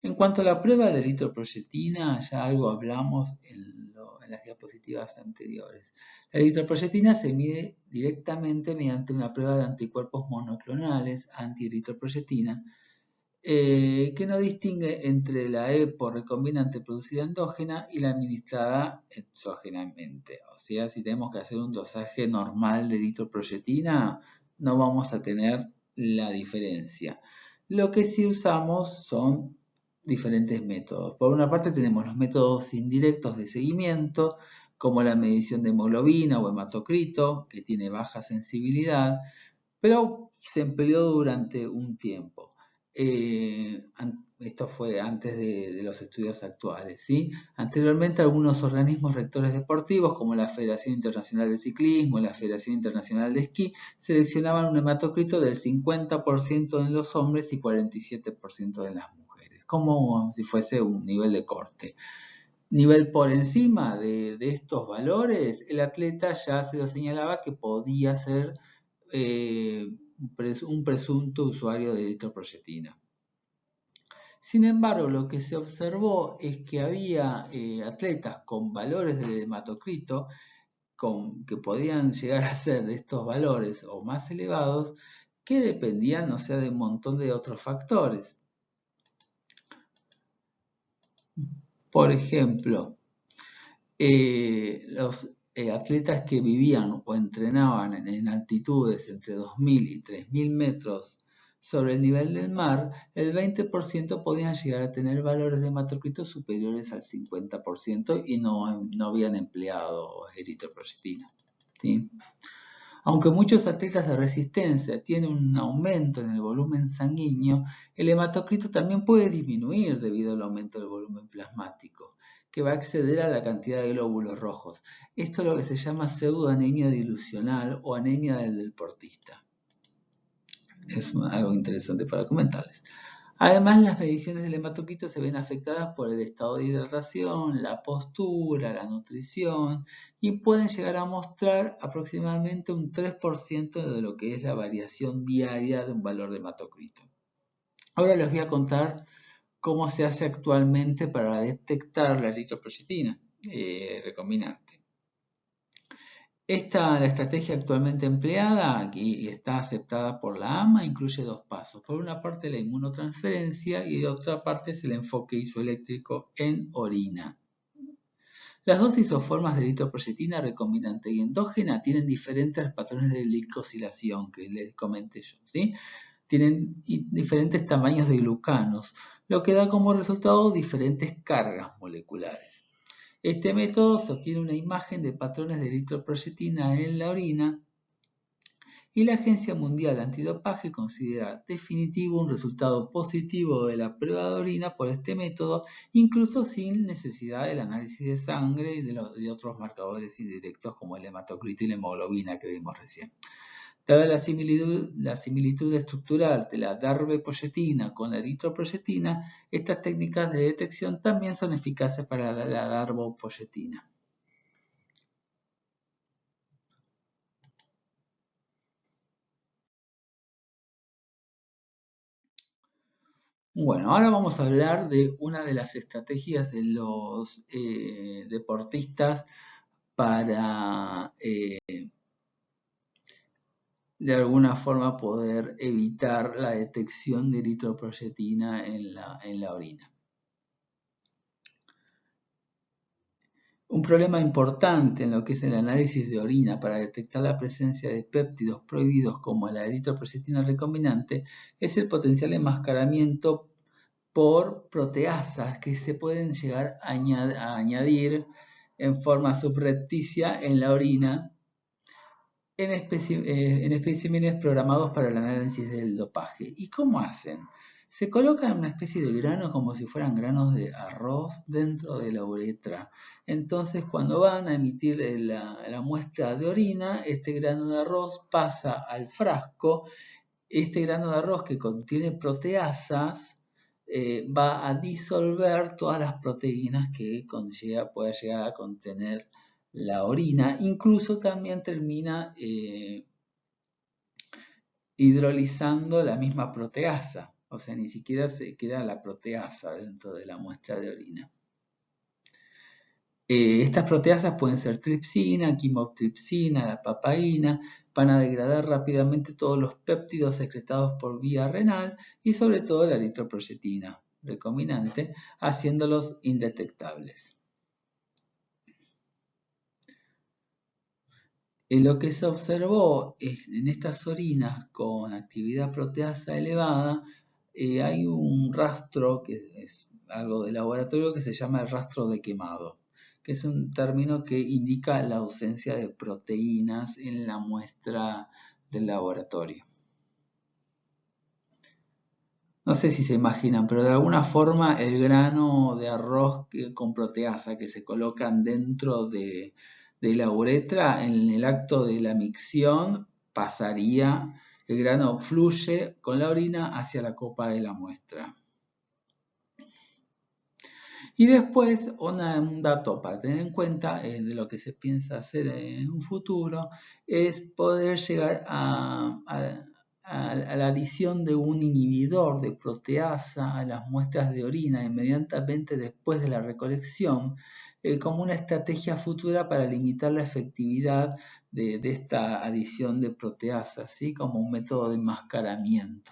S1: En cuanto a la prueba de eritropoyetina, ya algo hablamos en las diapositivas anteriores. La eritropoyetina se mide directamente mediante una prueba de anticuerpos monoclonales, anti-eritropoyetina, que no distingue entre la EPO recombinante producida endógena y la administrada exógenamente. O sea, si tenemos que hacer un dosaje normal de eritropoyetina, no vamos a tener la diferencia. Lo que sí usamos son diferentes métodos. Por una parte tenemos los métodos indirectos de seguimiento, como la medición de hemoglobina o hematocrito, que tiene baja sensibilidad, pero se empleó durante un tiempo. Esto fue antes de los estudios actuales, ¿sí? Anteriormente, algunos organismos rectores deportivos, como la Federación Internacional de Ciclismo y la Federación Internacional de Esquí, seleccionaban un hematocrito del 50% en los hombres y 47% en las mujeres, como si fuese un nivel de corte. Nivel por encima de estos valores, el atleta ya se lo señalaba que podía ser un presunto usuario de eritropoyetina. Sin embargo, lo que se observó es que había atletas con valores de hematocrito que podían llegar a ser de estos valores o más elevados, que dependían, de un montón de otros factores. Por ejemplo, los atletas que vivían o entrenaban en altitudes entre 2.000 y 3.000 metros sobre el nivel del mar, el 20% podían llegar a tener valores de hematocrito superiores al 50% y no habían empleado eritropoyetina, ¿sí? Aunque muchos atletas de resistencia tienen un aumento en el volumen sanguíneo, el hematocrito también puede disminuir debido al aumento del volumen plasmático, que va a exceder a la cantidad de glóbulos rojos. Esto es lo que se llama pseudoanemia dilucional o anemia del deportista. Es algo interesante para comentarles. Además, las mediciones del hematocrito se ven afectadas por el estado de hidratación, la postura, la nutrición y pueden llegar a mostrar aproximadamente un 3% de lo que es la variación diaria de un valor de hematocrito. Ahora les voy a contar cómo se hace actualmente para detectar la eritropoyetina recombinante. La estrategia actualmente empleada y está aceptada por la AMA incluye dos pasos. Por una parte la inmunotransferencia y de otra parte es el enfoque isoeléctrico en orina. Las dos isoformas de eritropoyetina recombinante y endógena tienen diferentes patrones de glicosilación que les comenté yo, ¿sí? Tienen diferentes tamaños de glucanos, lo que da como resultado diferentes cargas moleculares. Este método se obtiene una imagen de patrones de eritropoyetina en la orina y la Agencia Mundial Antidopaje considera definitivo un resultado positivo de la prueba de orina por este método, incluso sin necesidad del análisis de sangre y de otros marcadores indirectos como el hematocrito y la hemoglobina que vimos recién. Dada la similitud estructural de la darbepoyetina con la eritropoyetina, estas técnicas de detección también son eficaces para la darbepoyetina. Bueno, ahora vamos a hablar de una de las estrategias de los deportistas para de alguna forma poder evitar la detección de eritropoyetina en la orina. Un problema importante en lo que es el análisis de orina para detectar la presencia de péptidos prohibidos como la eritropoyetina recombinante es el potencial enmascaramiento por proteasas que se pueden llegar a añadir en forma subrepticia en la orina en especímenes programados para el análisis del dopaje. ¿Y cómo hacen? Se colocan una especie de grano como si fueran granos de arroz dentro de la uretra. Entonces, cuando van a emitir la muestra de orina, este grano de arroz pasa al frasco. Este grano de arroz que contiene proteasas va a disolver todas las proteínas que pueda llegar a contener la orina. Incluso también termina hidrolizando la misma proteasa. O sea, ni siquiera se queda la proteasa dentro de la muestra de orina. Estas proteasas pueden ser tripsina, quimotripsina, la papaína, van a degradar rápidamente todos los péptidos secretados por vía renal y sobre todo la eritropoyetina recombinante, haciéndolos indetectables. Lo que se observó en estas orinas con actividad proteasa elevada, hay un rastro que es algo de laboratorio que se llama el rastro de quemado, que es un término que indica la ausencia de proteínas en la muestra del laboratorio. No sé si se imaginan, pero de alguna forma el grano de arroz con proteasa que se colocan dentro de la uretra, en el acto de la micción pasaría, el grano fluye con la orina hacia la copa de la muestra. Y después, un dato para tener en cuenta de lo que se piensa hacer en un futuro, es poder llegar a la adición de un inhibidor de proteasa a las muestras de orina inmediatamente después de la recolección, como una estrategia futura para limitar la efectividad de esta adición de proteasa, ¿sí? Como un método de enmascaramiento.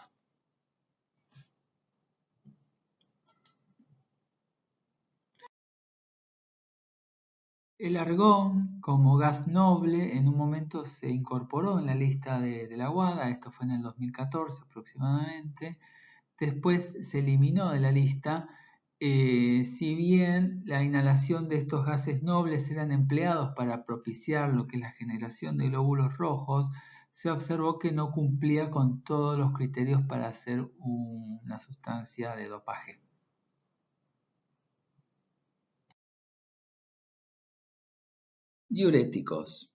S1: El argón, como gas noble, en un momento se incorporó en la lista de la WADA, esto fue en el 2014 aproximadamente. Después se eliminó de la lista, si bien la inhalación de estos gases nobles eran empleados para propiciar lo que es la generación de glóbulos rojos, se observó que no cumplía con todos los criterios para ser una sustancia de dopaje. Diuréticos.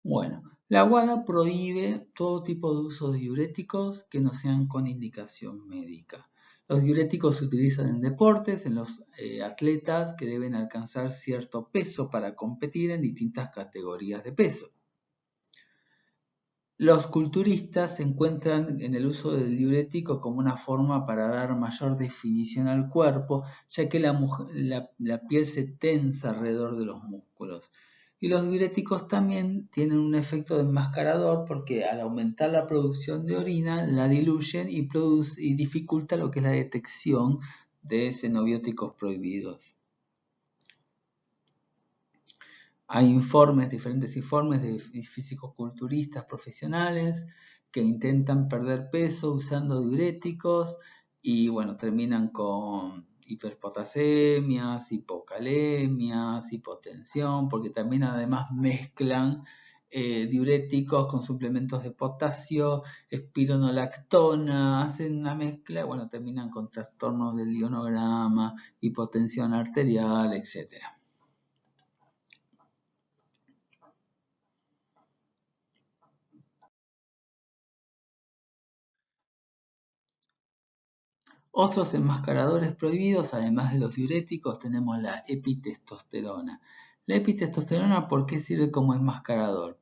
S1: Bueno, la WADA prohíbe todo tipo de uso de diuréticos que no sean con indicación médica. Los diuréticos se utilizan en deportes, en los atletas que deben alcanzar cierto peso para competir en distintas categorías de peso. Los culturistas se encuentran en el uso del diurético como una forma para dar mayor definición al cuerpo, ya que la piel se tensa alrededor de los músculos. Y los diuréticos también tienen un efecto enmascarador porque al aumentar la producción de orina la diluyen y dificulta lo que es la detección de xenobióticos prohibidos. Hay diferentes informes de fisicoculturistas profesionales que intentan perder peso usando diuréticos y bueno, terminan con hiperpotasemias, hipocalemias, hipotensión, porque también además mezclan diuréticos con suplementos de potasio, espironolactona, hacen una mezcla y bueno, terminan con trastornos del ionograma, hipotensión arterial, etcétera. Otros enmascaradores prohibidos, además de los diuréticos, tenemos la epitestosterona. La epitestosterona, ¿por qué sirve como enmascarador?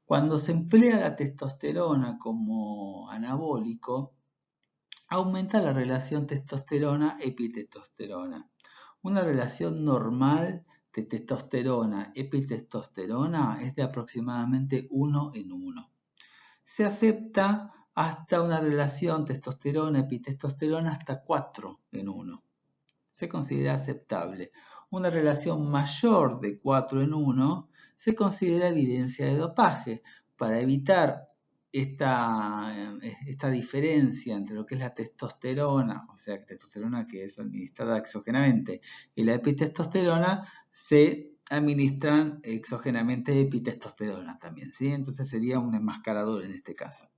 S1: Cuando se emplea la testosterona como anabólico, aumenta la relación testosterona-epitestosterona. Una relación normal de testosterona-epitestosterona es de aproximadamente 1 en 1. Se acepta hasta una relación testosterona-epitestosterona hasta 4 en 1. Se considera aceptable. Una relación mayor de 4 en 1 se considera evidencia de dopaje. Para evitar esta diferencia entre lo que es la testosterona, o sea, testosterona que es administrada exógenamente, y la epitestosterona, se administran exógenamente epitestosterona también, ¿sí? Entonces sería un enmascarador en este caso.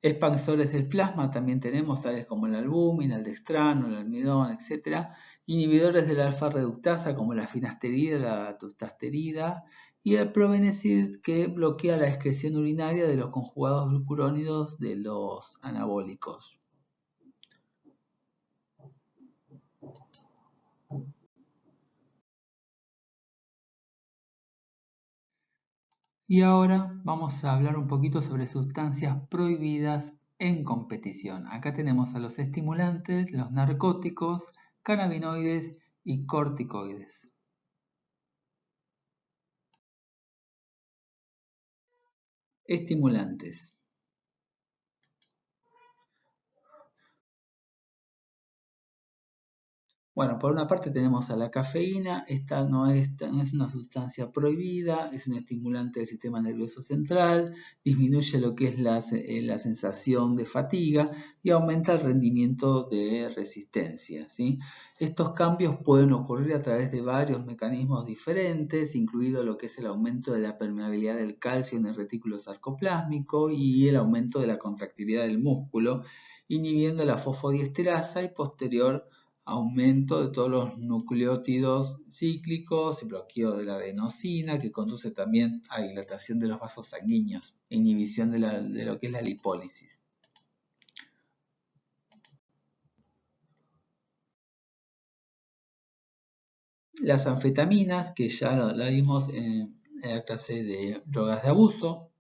S1: Expansores del plasma también tenemos, tales como la albúmina, el dextrano, el almidón, etc. Inhibidores de la alfa-reductasa como la finasterida, la tustasterida, y el probenecid, que bloquea la excreción urinaria de los conjugados glucurónidos de los anabólicos. Y ahora vamos a hablar un poquito sobre sustancias prohibidas en competición. Acá tenemos a los estimulantes, los narcóticos, cannabinoides y corticoides. Estimulantes. Bueno, por una parte tenemos a la cafeína. Esta no es una sustancia prohibida, es un estimulante del sistema nervioso central, disminuye lo que es la sensación de fatiga y aumenta el rendimiento de resistencia, ¿sí? Estos cambios pueden ocurrir a través de varios mecanismos diferentes, incluido lo que es el aumento de la permeabilidad del calcio en el retículo sarcoplásmico y el aumento de la contractilidad del músculo, inhibiendo la fosfodiesterasa y posterior aumento de todos los nucleótidos cíclicos y bloqueo de la adenosina, que conduce también a dilatación de los vasos sanguíneos e inhibición de lo que es la lipólisis. Las anfetaminas, que ya la vimos en la clase de drogas de abuso,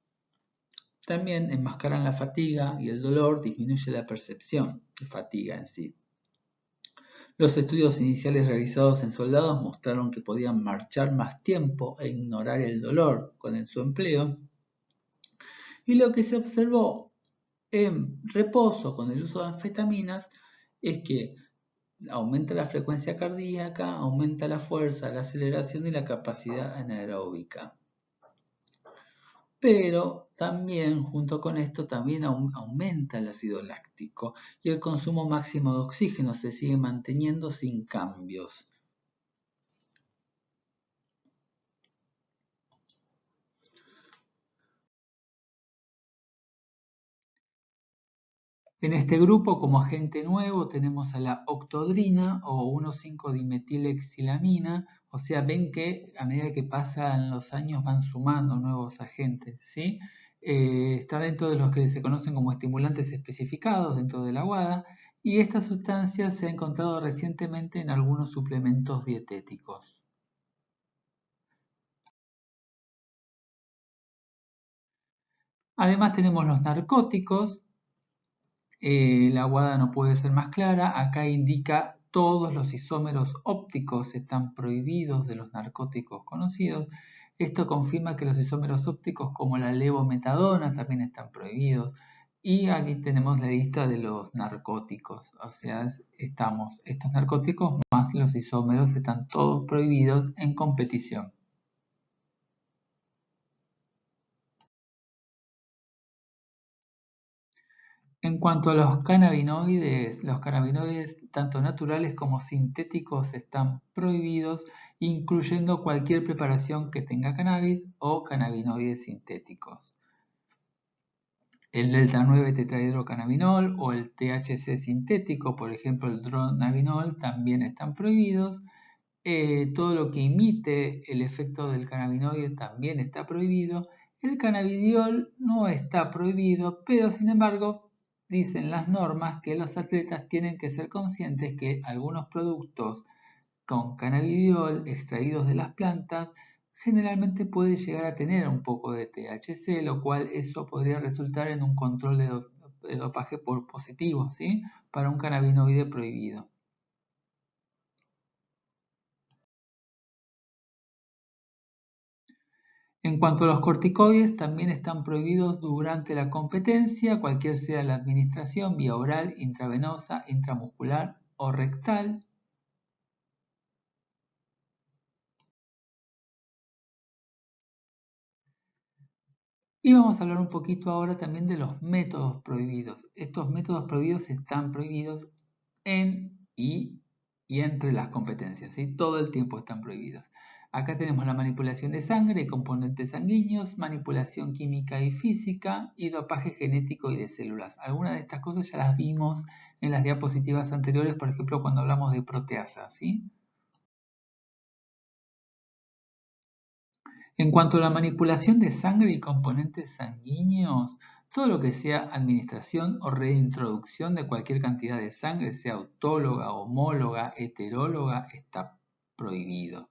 S1: también enmascaran la fatiga y el dolor, disminuye la percepción de fatiga en sí. Los estudios iniciales realizados en soldados mostraron que podían marchar más tiempo e ignorar el dolor con su empleo. Y lo que se observó en reposo con el uso de anfetaminas es que aumenta la frecuencia cardíaca, aumenta la fuerza, la aceleración y la capacidad anaeróbica. Pero también, junto con esto, también aumenta el ácido láctico y el consumo máximo de oxígeno se sigue manteniendo sin cambios. En este grupo, como agente nuevo, tenemos a la octodrina o 1,5-dimetilexilamina, o sea, ven que a medida que pasan los años van sumando nuevos agentes, ¿sí? Está dentro de los que se conocen como estimulantes especificados dentro de la WADA, y esta sustancia se ha encontrado recientemente en algunos suplementos dietéticos. Además tenemos los narcóticos. La WADA no puede ser más clara. Acá indica todos los isómeros ópticos están prohibidos de los narcóticos conocidos. Esto confirma que los isómeros ópticos como la levometadona también están prohibidos. Y aquí tenemos la lista de los narcóticos. O sea, estos narcóticos más los isómeros están todos prohibidos en competición. En cuanto a los cannabinoides tanto naturales como sintéticos están prohibidos, incluyendo cualquier preparación que tenga cannabis o cannabinoides sintéticos. El delta 9 tetrahidrocannabinol o el THC sintético, por ejemplo el dronabinol, también están prohibidos. Todo lo que imite el efecto del cannabinoide también está prohibido. El cannabidiol no está prohibido, pero sin embargo dicen las normas que los atletas tienen que ser conscientes que algunos productos con cannabidiol extraídos de las plantas generalmente puede llegar a tener un poco de THC, lo cual eso podría resultar en un control de dopaje por positivo, ¿sí? Para un cannabinoide prohibido. En cuanto a los corticoides, también están prohibidos durante la competencia, cualquier sea la administración, vía oral, intravenosa, intramuscular o rectal. Y vamos a hablar un poquito ahora también de los métodos prohibidos. Estos métodos prohibidos están prohibidos en y entre las competencias, ¿sí? Todo el tiempo están prohibidos. Acá tenemos la manipulación de sangre, componentes sanguíneos, manipulación química y física y dopaje genético y de células. Algunas de estas cosas ya las vimos en las diapositivas anteriores, por ejemplo, cuando hablamos de proteasa, ¿sí? En cuanto a la manipulación de sangre y componentes sanguíneos, todo lo que sea administración o reintroducción de cualquier cantidad de sangre, sea autóloga, homóloga, heteróloga, está prohibido.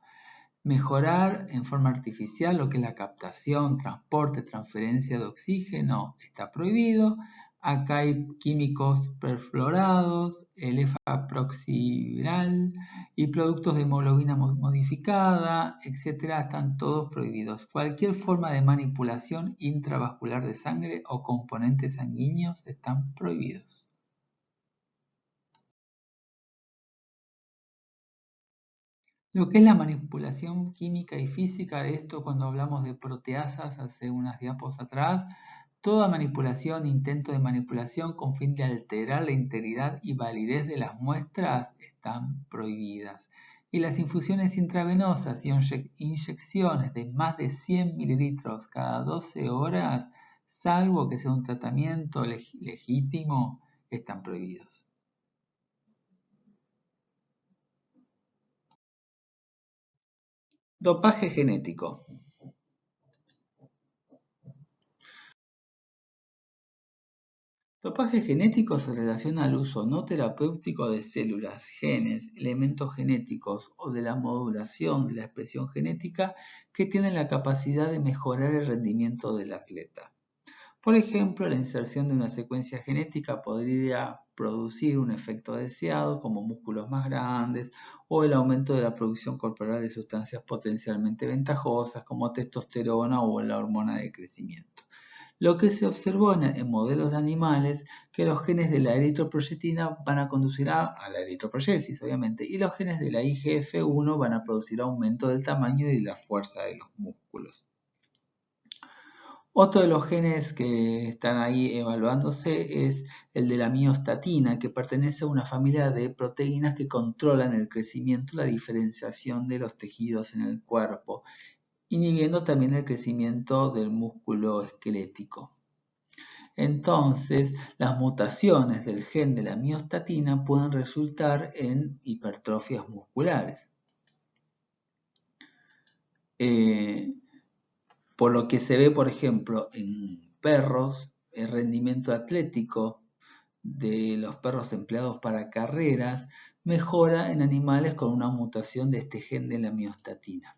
S1: Mejorar en forma artificial lo que es la captación, transporte, transferencia de oxígeno está prohibido. Acá hay químicos perfluorados, el efaproxiviral y productos de hemoglobina modificada, etcétera, están todos prohibidos. Cualquier forma de manipulación intravascular de sangre o componentes sanguíneos están prohibidos. Lo que es la manipulación química y física de esto cuando hablamos de proteasas hace unas diapos atrás, toda manipulación, intento de manipulación con fin de alterar la integridad y validez de las muestras están prohibidas. Y las infusiones intravenosas y inyecciones de más de 100 mililitros cada 12 horas, salvo que sea un tratamiento legítimo, están prohibidos. Dopaje genético. Dopaje genético se relaciona al uso no terapéutico de células, genes, elementos genéticos o de la modulación de la expresión genética que tienen la capacidad de mejorar el rendimiento del atleta. Por ejemplo, la inserción de una secuencia genética podría producir un efecto deseado como músculos más grandes o el aumento de la producción corporal de sustancias potencialmente ventajosas como testosterona o la hormona de crecimiento. Lo que se observó en modelos de animales, que los genes de la eritroproyectina van a conducir a la eritropoyesis, obviamente, y los genes de la IGF-1 van a producir aumento del tamaño y de la fuerza de los músculos. Otro de los genes que están ahí evaluándose es el de la miostatina, que pertenece a una familia de proteínas que controlan el crecimiento y la diferenciación de los tejidos en el cuerpo, inhibiendo también el crecimiento del músculo esquelético. Entonces, las mutaciones del gen de la miostatina pueden resultar en hipertrofias musculares. Por lo que se ve, por ejemplo, en perros, el rendimiento atlético de los perros empleados para carreras mejora en animales con una mutación de este gen de la miostatina.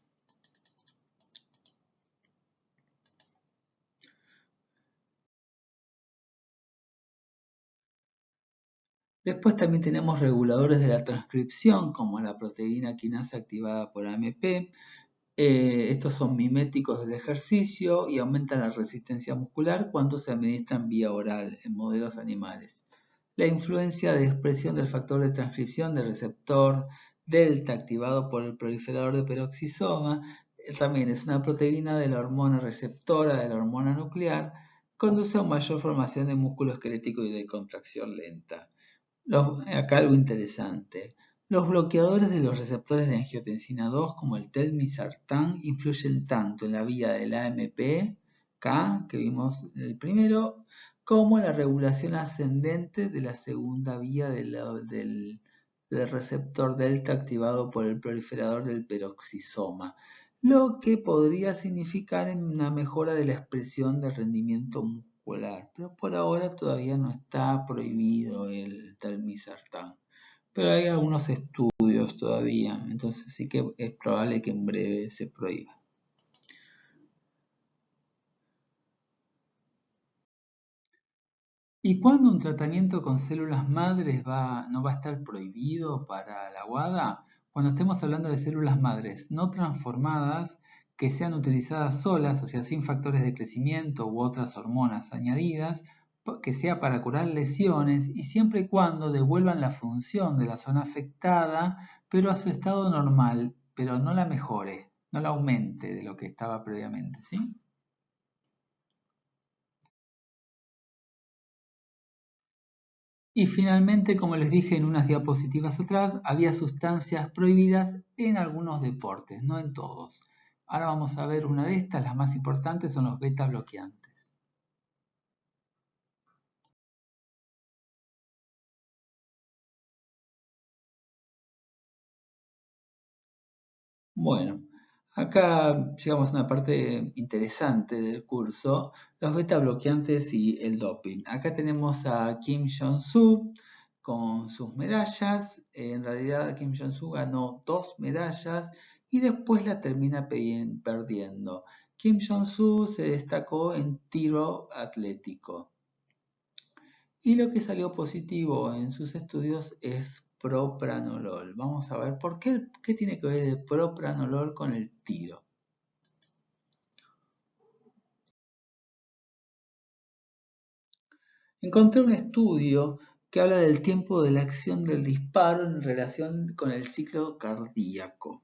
S1: Después también tenemos reguladores de la transcripción, como la proteína quinasa activada por AMP. Estos son miméticos del ejercicio y aumentan la resistencia muscular cuando se administran vía oral en modelos animales. La influencia de expresión del factor de transcripción del receptor delta activado por el proliferador de peroxisoma también es una proteína de la hormona receptora de la hormona nuclear, conduce a mayor formación de músculo esquelético y de contracción lenta. Acá algo interesante. Los bloqueadores de los receptores de angiotensina 2, como el telmisartán, influyen tanto en la vía del AMP-K, que vimos el primero, como en la regulación ascendente de la segunda vía del receptor delta activado por el proliferador del peroxisoma, lo que podría significar una mejora de la expresión del rendimiento muscular, pero por ahora todavía no está prohibido el telmisartán. Pero hay algunos estudios todavía, entonces sí que es probable que en breve se prohíba. ¿Y cuándo un tratamiento con células madres no va a estar prohibido para la WADA? Cuando estemos hablando de células madres no transformadas que sean utilizadas solas, o sea, sin factores de crecimiento u otras hormonas añadidas, que sea para curar lesiones y siempre y cuando devuelvan la función de la zona afectada, pero a su estado normal, pero no la mejore, no la aumente de lo que estaba previamente, ¿sí? Y finalmente, como les dije en unas diapositivas atrás, había sustancias prohibidas en algunos deportes, no en todos. Ahora vamos a ver una de estas, las más importantes son los beta bloqueantes. Bueno, acá llegamos a una parte interesante del curso, los beta bloqueantes y el doping. Acá tenemos a Kim Jong-soo con sus medallas. En realidad Kim Jong-soo ganó 2 medallas y después la termina perdiendo. Kim Jong-soo se destacó en tiro atlético. Y lo que salió positivo en sus estudios es propranolol. Vamos a ver qué tiene que ver el propranolol con el tiro. Encontré un estudio que habla del tiempo de la acción del disparo en relación con el ciclo cardíaco.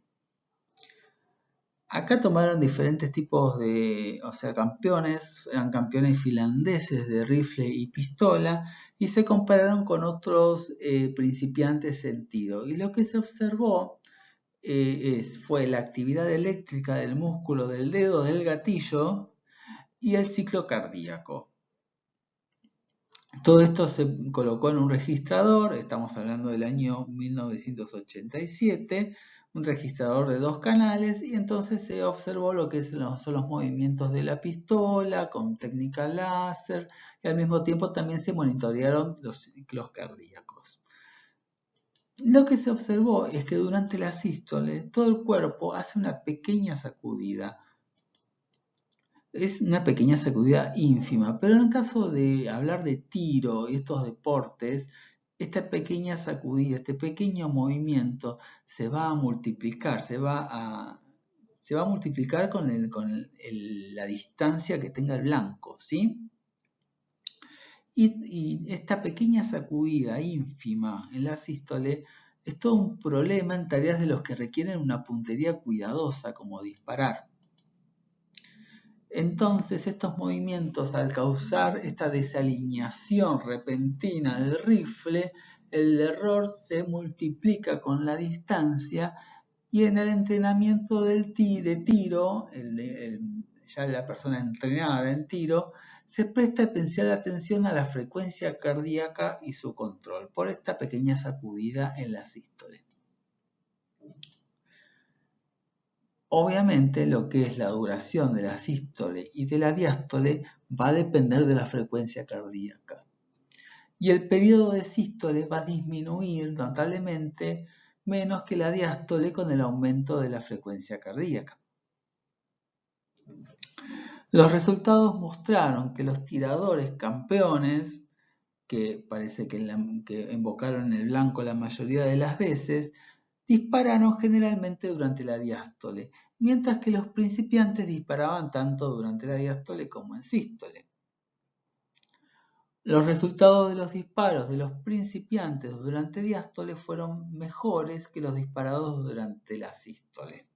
S1: Acá tomaron diferentes tipos de, campeones, eran campeones finlandeses de rifle y pistola, y se compararon con otros principiantes en tiro. Y lo que se observó fue la actividad eléctrica del músculo del dedo del gatillo y el ciclo cardíaco. Todo esto se colocó en un registrador, estamos hablando del año 1987, un registrador de 2 canales, y entonces se observó lo que son los movimientos de la pistola con técnica láser, y al mismo tiempo también se monitorearon los ciclos cardíacos. Lo que se observó es que durante la sístole todo el cuerpo hace una pequeña sacudida. Es una pequeña sacudida ínfima, pero en el caso de hablar de tiro y estos deportes, esta pequeña sacudida, este pequeño movimiento se va a multiplicar, se va se va a multiplicar con la distancia que tenga el blanco, ¿sí? Y esta pequeña sacudida ínfima en la sístole es todo un problema en tareas de los que requieren una puntería cuidadosa, como disparar. Entonces, estos movimientos, al causar esta desalineación repentina del rifle, el error se multiplica con la distancia y en el entrenamiento de tiro, ya la persona entrenada en tiro, se presta especial atención a la frecuencia cardíaca y su control por esta pequeña sacudida en la sístole. Obviamente, lo que es la duración de la sístole y de la diástole va a depender de la frecuencia cardíaca. Y el periodo de sístole va a disminuir notablemente menos que la diástole con el aumento de la frecuencia cardíaca. Los resultados mostraron que los tiradores campeones, que parece que invocaron el blanco la mayoría de las veces, dispararon generalmente durante la diástole, mientras que los principiantes disparaban tanto durante la diástole como en sístole. Los resultados de los disparos de los principiantes durante diástole fueron mejores que los disparados durante la sístole.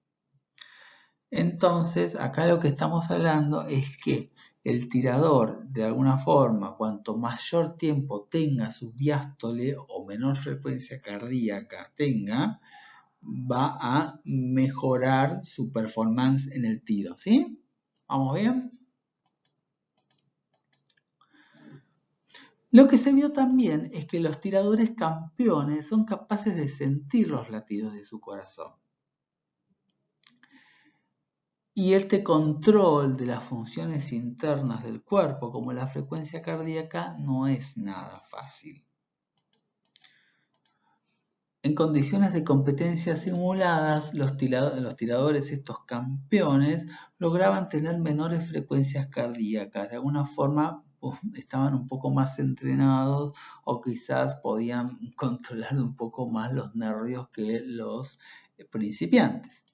S1: Entonces, acá lo que estamos hablando es que el tirador, de alguna forma, cuanto mayor tiempo tenga su diástole o menor frecuencia cardíaca tenga, va a mejorar su performance en el tiro, ¿sí? ¿Vamos bien? Lo que se vio también es que los tiradores campeones son capaces de sentir los latidos de su corazón. Y este control de las funciones internas del cuerpo, como la frecuencia cardíaca, no es nada fácil. En condiciones de competencia simuladas, los tiradores, estos campeones, lograban tener menores frecuencias cardíacas. De alguna forma estaban un poco más entrenados o quizás podían controlar un poco más los nervios que los principiantes.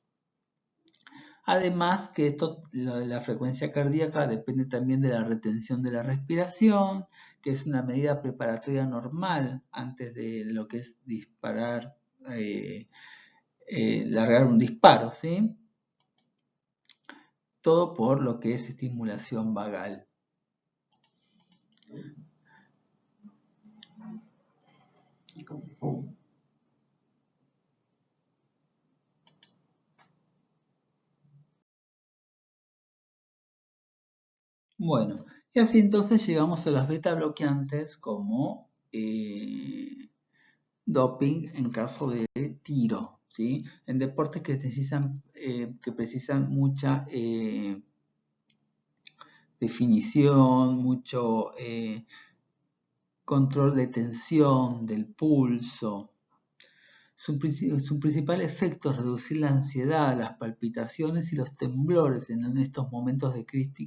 S1: Además que la frecuencia cardíaca depende también de la retención de la respiración, que es una medida preparatoria normal antes de lo que es disparar, largar un disparo, ¿sí? Todo por lo que es estimulación vagal. Bueno, y así entonces llegamos a las beta bloqueantes como doping en caso de tiro, ¿sí? En deportes que precisan mucha definición, mucho control de tensión del pulso. Su principal efecto es reducir la ansiedad, las palpitaciones y los temblores en estos momentos de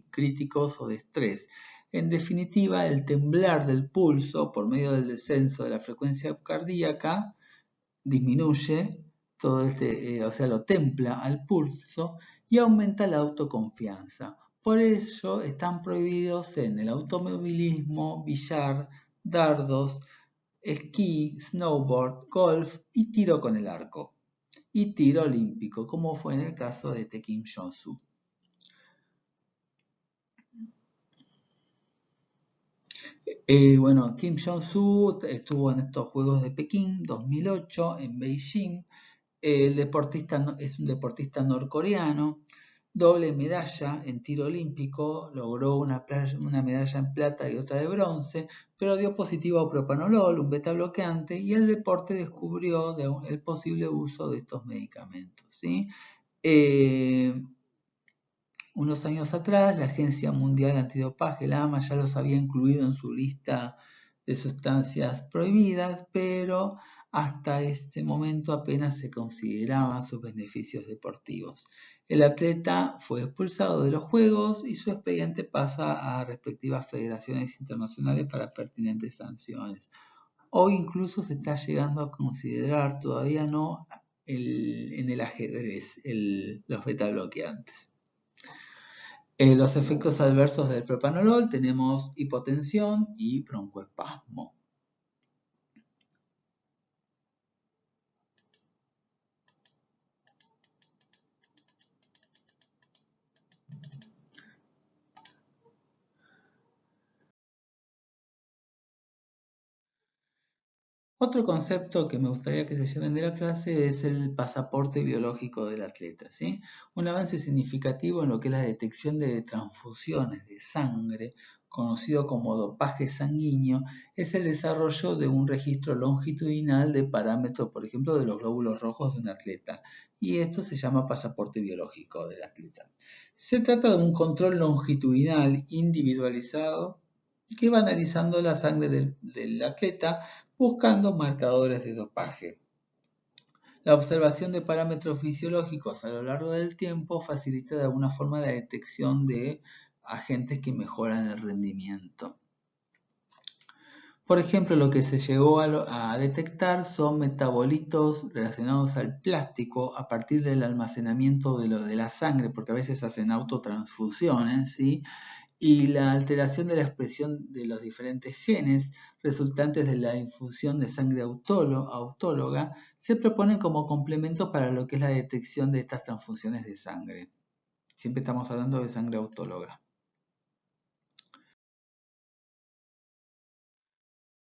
S1: críticos o de estrés. En definitiva, el temblar del pulso por medio del descenso de la frecuencia cardíaca disminuye todo lo templa al pulso y aumenta la autoconfianza. Por ello están prohibidos en el automovilismo, billar, dardos, esquí, snowboard, golf y tiro con el arco. Y tiro olímpico, como fue en el caso de Kim Jong-soo. Kim Jong-soo estuvo en estos Juegos de Pekín 2008 en Beijing. El deportista es un deportista norcoreano, doble medalla en tiro olímpico, logró una medalla en plata y otra de bronce, pero dio positivo a propanolol, un beta bloqueante, y el deporte descubrió el posible uso de estos medicamentos, ¿sí? Unos años atrás, la Agencia Mundial Antidopaje, la AMA, ya los había incluido en su lista de sustancias prohibidas, pero hasta este momento apenas se consideraban sus beneficios deportivos. El atleta fue expulsado de los Juegos y su expediente pasa a respectivas federaciones internacionales para pertinentes sanciones. Hoy incluso se está llegando a considerar, todavía no en el ajedrez, los beta bloqueantes. Los efectos adversos del propranolol tenemos hipotensión y broncoespasmo. Otro concepto que me gustaría que se lleven de la clase es el pasaporte biológico del atleta, ¿sí? Un avance significativo en lo que es la detección de transfusiones de sangre, conocido como dopaje sanguíneo, es el desarrollo de un registro longitudinal de parámetros, por ejemplo, de los glóbulos rojos de un atleta. Y esto se llama pasaporte biológico del atleta. Se trata de un control longitudinal individualizado que va analizando la sangre del atleta buscando marcadores de dopaje. La observación de parámetros fisiológicos a lo largo del tiempo facilita de alguna forma la detección de agentes que mejoran el rendimiento. Por ejemplo, lo que se llegó a detectar son metabolitos relacionados al plástico a partir del almacenamiento de la sangre, porque a veces hacen autotransfusiones, ¿sí? Y la alteración de la expresión de los diferentes genes resultantes de la infusión de sangre autóloga se proponen como complemento para lo que es la detección de estas transfusiones de sangre. Siempre estamos hablando de sangre autóloga.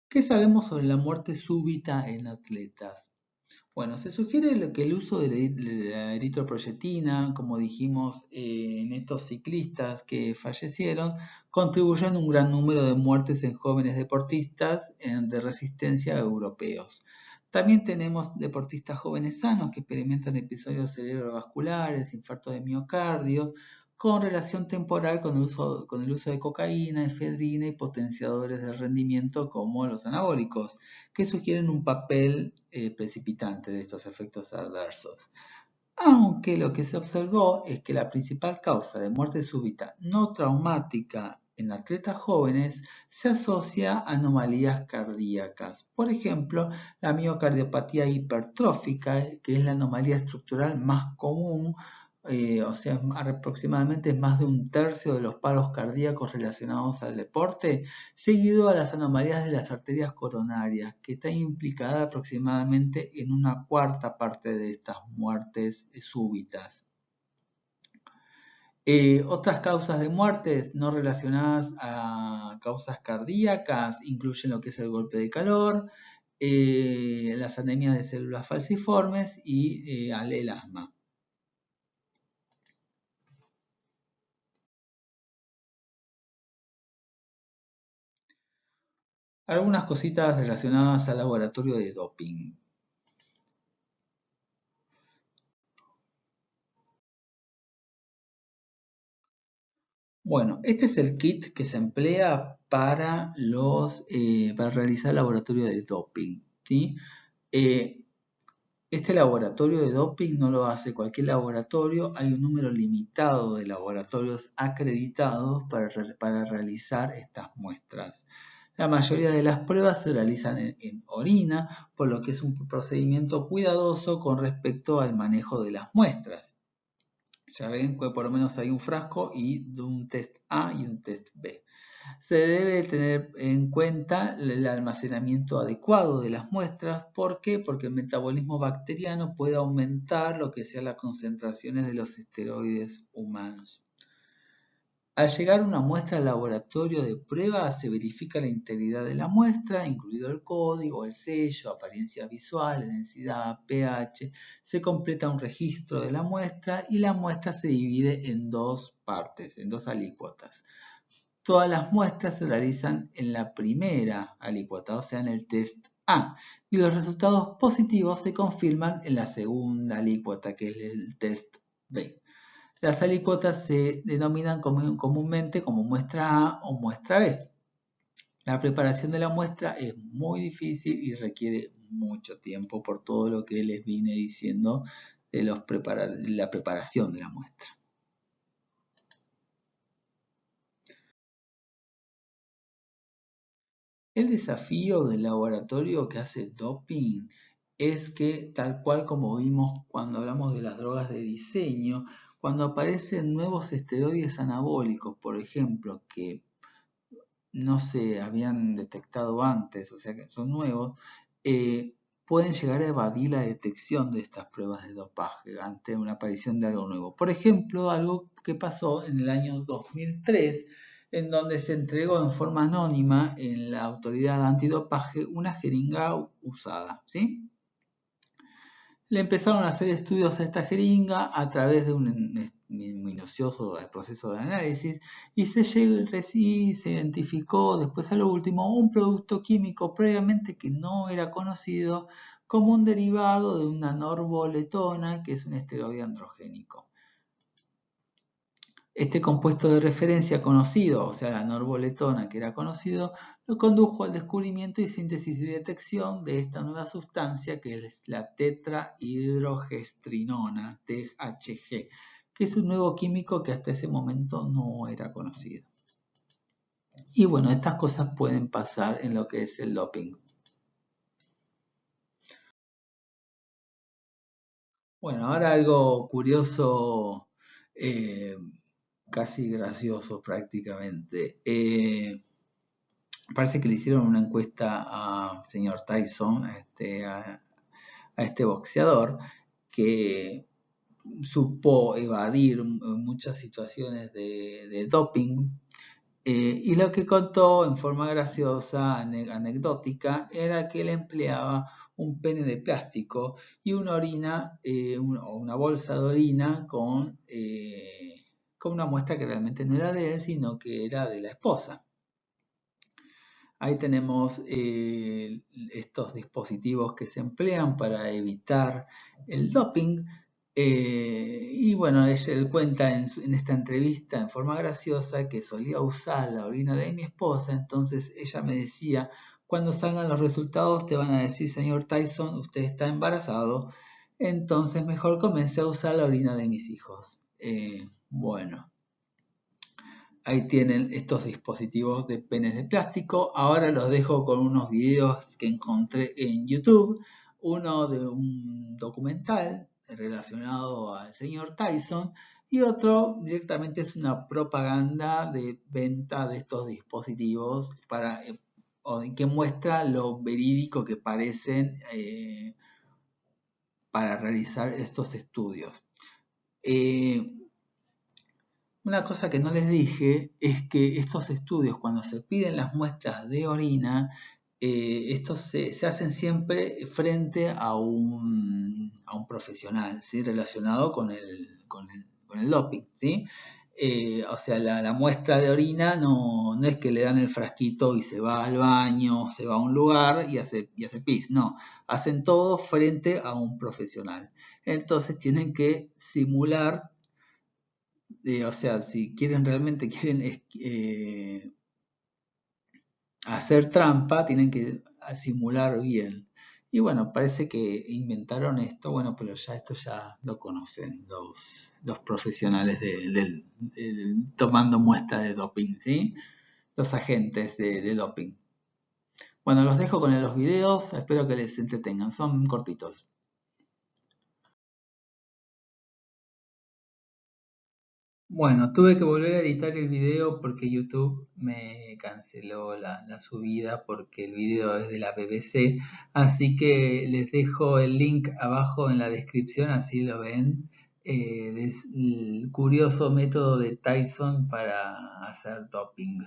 S1: ¿Qué sabemos sobre la muerte súbita en atletas? Bueno, se sugiere que el uso de la eritroproyetina, como dijimos, en estos ciclistas que fallecieron, contribuyó en un gran número de muertes en jóvenes deportistas de resistencia europeos. También tenemos deportistas jóvenes sanos que experimentan episodios cerebrovasculares, infarto de miocardio, con relación temporal con el uso de cocaína, efedrina y potenciadores de rendimiento como los anabólicos, que sugieren un papel precipitante de estos efectos adversos. Aunque lo que se observó es que la principal causa de muerte súbita no traumática en atletas jóvenes se asocia a anomalías cardíacas. Por ejemplo, la miocardiopatía hipertrófica, que es la anomalía estructural más común, o sea, aproximadamente más de un tercio de los paros cardíacos relacionados al deporte, seguido a las anomalías de las arterias coronarias, que está implicada aproximadamente en una cuarta parte de estas muertes súbitas. Otras causas de muertes no relacionadas a causas cardíacas incluyen lo que es el golpe de calor, las anemias de células falciformes y el asma. Algunas cositas relacionadas al laboratorio de doping. Bueno, este es el kit que se emplea para realizar el laboratorio de doping, ¿sí? Este laboratorio de doping no lo hace cualquier laboratorio, hay un número limitado de laboratorios acreditados para realizar estas muestras. La mayoría de las pruebas se realizan en orina, por lo que es un procedimiento cuidadoso con respecto al manejo de las muestras. Ya ven que por lo menos hay un frasco y de un test A y un test B. Se debe tener en cuenta el almacenamiento adecuado de las muestras. ¿Por qué? Porque el metabolismo bacteriano puede aumentar lo que sean las concentraciones de los esteroides humanos. Al llegar una muestra al laboratorio de prueba, se verifica la integridad de la muestra, incluido el código, el sello, apariencias visuales, densidad, pH. Se completa un registro de la muestra y la muestra se divide en dos partes, en dos alícuotas. Todas las muestras se realizan en la primera alícuota, o sea, en el test A, y los resultados positivos se confirman en la segunda alícuota, que es el test B. Las alícuotas se denominan comúnmente como muestra A o muestra B. La preparación de la muestra es muy difícil y requiere mucho tiempo por todo lo que les vine diciendo de la preparación de la muestra. El desafío del laboratorio que hace doping es que, tal cual como vimos cuando hablamos de las drogas de diseño, cuando aparecen nuevos esteroides anabólicos, por ejemplo, que no se habían detectado antes, o sea que son nuevos, pueden llegar a evadir la detección de estas pruebas de dopaje ante una aparición de algo nuevo. Por ejemplo, algo que pasó en el año 2003, en donde se entregó en forma anónima en la autoridad antidopaje una jeringa usada, ¿sí? Le empezaron a hacer estudios a esta jeringa a través de un minucioso proceso de análisis y se identificó después a lo último un producto químico previamente que no era conocido como un derivado de una norboletona, que es un esteroide androgénico. Este compuesto de referencia conocido, o sea, la norboletona que era conocido, lo condujo al descubrimiento y síntesis y detección de esta nueva sustancia que es la tetrahidrogestrinona, THG, que es un nuevo químico que hasta ese momento no era conocido. Y bueno, estas cosas pueden pasar en lo que es el doping. Bueno, ahora algo curioso, casi gracioso prácticamente. Parece que le hicieron una encuesta al señor Tyson, a este boxeador, que supo evadir muchas situaciones de doping. Y lo que contó en forma graciosa, anecdótica, era que él empleaba un pene de plástico y una orina, o una bolsa de orina con una muestra que realmente no era de él, sino que era de la esposa. Ahí tenemos estos dispositivos que se emplean para evitar el doping. Y bueno, él cuenta en esta entrevista en forma graciosa que solía usar la orina de mi esposa, entonces ella me decía, cuando salgan los resultados te van a decir, señor Tyson, usted está embarazado, entonces mejor comencé a usar la orina de mis hijos. Bueno. Ahí tienen estos dispositivos de penes de plástico. Ahora los dejo con unos videos que encontré en YouTube. Uno de un documental relacionado al señor Tyson y otro directamente es una propaganda de venta de estos dispositivos que muestra lo verídico que parecen para realizar estos estudios. Una cosa que no les dije es que estos estudios, cuando se piden las muestras de orina, estos se hacen siempre frente a un profesional, ¿sí? Relacionado con el doping, ¿sí? O sea, la muestra de orina no es que le dan el frasquito y se va al baño, se va a un lugar y hace pis, no, hacen todo frente a un profesional. Entonces tienen que simular, o sea, si realmente quieren hacer trampa, tienen que simular bien. Y bueno, parece que inventaron esto, bueno, pero esto ya lo conocen los profesionales tomando muestras de doping, ¿sí? Los agentes de doping. Bueno, los dejo con los videos, espero que les entretengan, son cortitos. Bueno, tuve que volver a editar el video porque YouTube me canceló la subida porque el video es de la BBC, así que les dejo el link abajo en la descripción, así lo ven, el curioso método de Tyson para hacer doping.